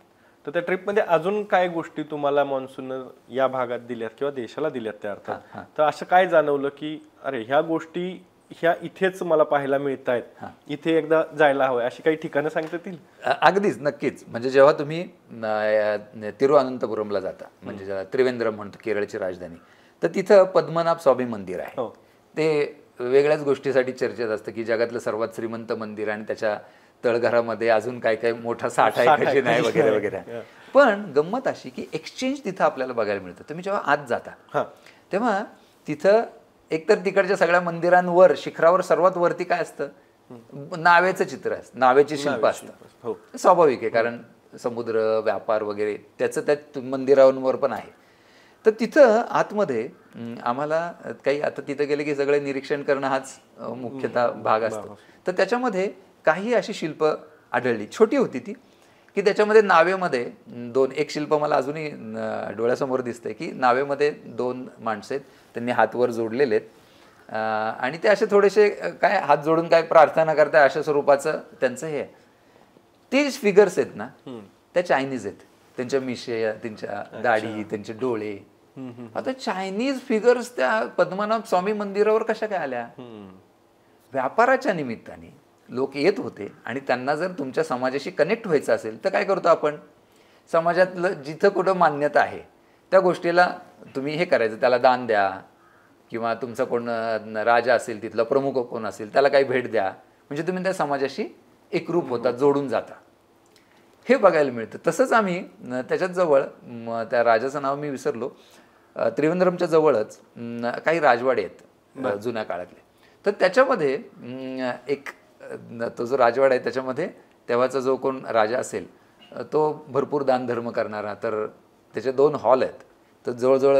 तर त्या ट्रिपमध्ये अजून काय गोष्टी तुम्हाला मान्सून या भागात दिल्यात किंवा देशाला दिल्यात त्या अर्थात, तर असं काय जाणवलं की अरे ह्या गोष्टी ह्या इथेच मला पाहायला मिळत आहेत, इथे एकदा जायला हवं, अशी काही ठिकाणं सांगता येतील? अगदीच, नक्कीच. म्हणजे जेव्हा तुम्ही तिरुअनंतपुरमला जाता, म्हणजे ज्याला त्रिवेंद्रम म्हणतो, केरळची राजधानी, तर तिथं पद्मनाभ स्वामी मंदिर आहे. ते वेगळ्याच गोष्टीसाठी चर्चेत असतं की जगातलं सर्वात श्रीमंत मंदिर, आणि त्याच्या तळघरामध्ये अजून काय काय मोठा साठा आहे नाही वगैरे वगैरे. पण गंमत अशी की एक्सचेंज तिथं आपल्याला बघायला मिळतं. तुम्ही जेव्हा आत जाता तेव्हा तिथं एकतर तिकडच्या सगळ्या मंदिरांवर शिखरावर सर्वात वरती काय असतं, नावेचं चित्र असतं, नावेची शिल्प असतं. हो. स्वाभाविक आहे, कारण समुद्र व्यापार वगैरे त्याचं त्या मंदिरांवर पण आहे. तर तिथं आतमध्ये आम्हाला काही, आता तिथं गेले की सगळे निरीक्षण करणं हाच मुख्यतः भाग असतो. तर त्याच्यामध्ये काही अशी शिल्प आढळली, छोटी होती ती, की त्याच्यामध्ये नावेमध्ये एक शिल्प मला अजूनही डोळ्यासमोर दिसतंय, की नावेमध्ये 2 माणसं आहेत, त्यांनी हात वर जोडलेले आहेत आणि ते असे थोडेसे काय हात जोडून काय प्रार्थना करताय अशा स्वरूपाचं त्यांचं हे आहे. ते फिगर्स आहेत ना, त्या चायनीज आहेत, त्यांच्या मिशे, त्यांच्या दाढी, त्यांचे डोळे. आता चायनीज फिगर्स त्या पद्मनाभ स्वामी मंदिरावर कशा काय आल्या? व्यापाराच्या निमित्ताने लोक येत होते आणि त्यांना जर तुमच्या समाजाशी कनेक्ट व्हायचं असेल तर काय करतो आपण, समाजातलं जिथं कुठं मान्यता आहे त्या गोष्टीला तुम्ही हे करायचं, त्याला दान द्या, किंवा तुमचा कोण राजा असेल, तिथला प्रमुख कोण असेल त्याला काही भेट द्या, म्हणजे तुम्ही त्या समाजाशी एकरूप होता, जोडून जाता, हे बघायला मिळतं. तसंच आम्ही त्याच्याच जवळ, त्या राजाचं नाव मी विसरलो, त्रिवेंद्रमच्या जवळच काही राजवाडे आहेत जुन्या काळातले. तर त्याच्यामध्ये एक तो जो राजवाडा आहे त्याच्यामध्ये तेव्हाचा जो कोण राजा असेल तो भरपूर दानधर्म करणारा, तर त्याचे 2 हॉल आहेत. तर जवळजवळ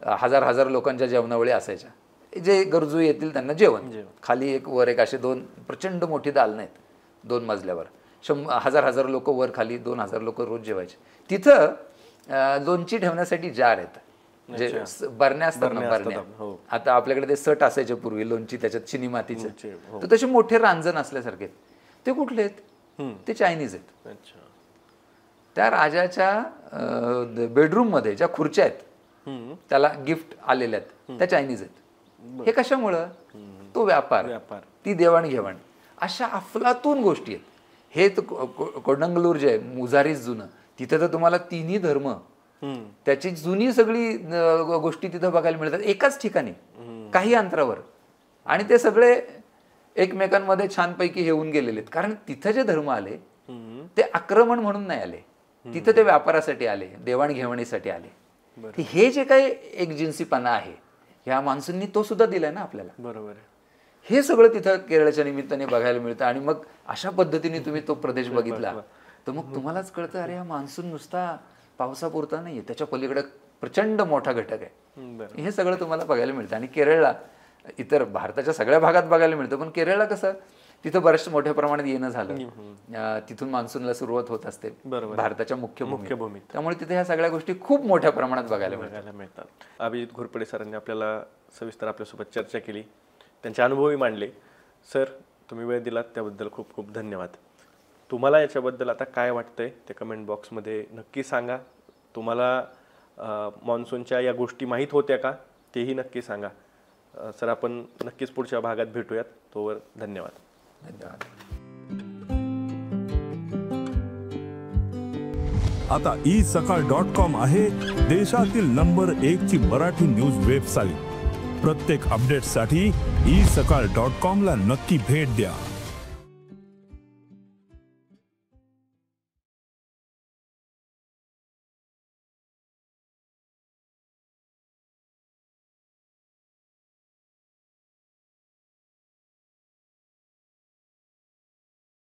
1000 लोकांच्या जेवणावळी असायच्या, जे गरजू येतील त्यांना जेवण. खाली एक वर एक असे 2 प्रचंड मोठी दालनं आहेत 2 मजल्यावर, 1000 लोक वर, खाली 2000 लोक रोज जेवायचे. तिथं लोणची ठेवण्यासाठी जार आहेत, म्हणजे बरण्या असतात ना, बरण्या. आता आपल्याकडे ते सट असायचे पूर्वी लोणची, त्याच्यात चिनी मातीचे, तर तसे मोठे रांजण असल्यासारखे. ते कुठले आहेत? ते चायनीज आहेत. त्या राजाच्या बेडरूम मध्ये ज्या खुर्च्या आहेत त्याला गिफ्ट आलेल्या आहेत त्या चायनीज आहेत. हे कशामुळं? तो व्यापार, ती देवाणघेवाण, अशा अफलातून गोष्टी आहेत. हे कोडंगलूर जे आहे मुजारीस जुनं, तिथं तर तुम्हाला 3ही धर्म, त्याची जुनी सगळी गोष्टी तिथं बघायला मिळतात एकाच ठिकाणी, काही अंतरावर. आणि ते सगळे एकमेकांमध्ये छानपैकी हेऊन गेलेले आहेत, कारण तिथं जे धर्म आले ते आक्रमण म्हणून नाही आले, तिथं ते व्यापारासाठी आले, देवाणघेवाणीसाठी आले. हे जे काही एकजिन्सीपणा आहे ह्या माणसांनी तो सुद्धा दिलाय ना आपल्याला. बरोबर. हे सगळं तिथं केरळच्या निमित्ताने बघायला मिळतं. आणि मग अशा पद्धतीने तुम्ही तो प्रदेश बघितला तर मग तुम्हालाच कळतं, अरे हा मान्सून नुसता पावसापुरता नाहीये, त्याच्या पलीकडे प्रचंड मोठा घटक आहे. हे सगळं तुम्हाला बघायला मिळतं. आणि केरळला इतर भारताच्या सगळ्या भागात बघायला मिळतं, पण केरळला कसं तिथं बऱ्याच मोठ्या प्रमाणात येणं झालं, तिथून मान्सूनला सुरुवात होत असते भारताच्या मुख्य भूमीत, त्यामुळे तिथे ह्या सगळ्या गोष्टी खूप मोठ्या प्रमाणात बघायला मिळतात. अभिजित घोरपडे सरांनी आपल्याला सविस्तर आपल्यासोबत चर्चा केली, त्यांचे अनुभवही मांडले. सर, तुम्ही वेळ दिलात त्याबद्दल खूप खूप धन्यवाद. तुम्हाला याच्याबद्दल आता काय वाटतंय ते कमेंट बॉक्समध्ये नक्की सांगा. तुम्हाला मान्सूनच्या या गोष्टी माहीत होत्या का तेही नक्की सांगा. सर, आपण नक्कीच पुढच्या भागात भेटूयात. तोवर धन्यवाद. आता isakal.com आहे देशातील नंबर 1 ची मराठी न्यूज वेबसाईट. प्रत्येक अपडेटसाठी isakal.com ला नक्की भेट द्या.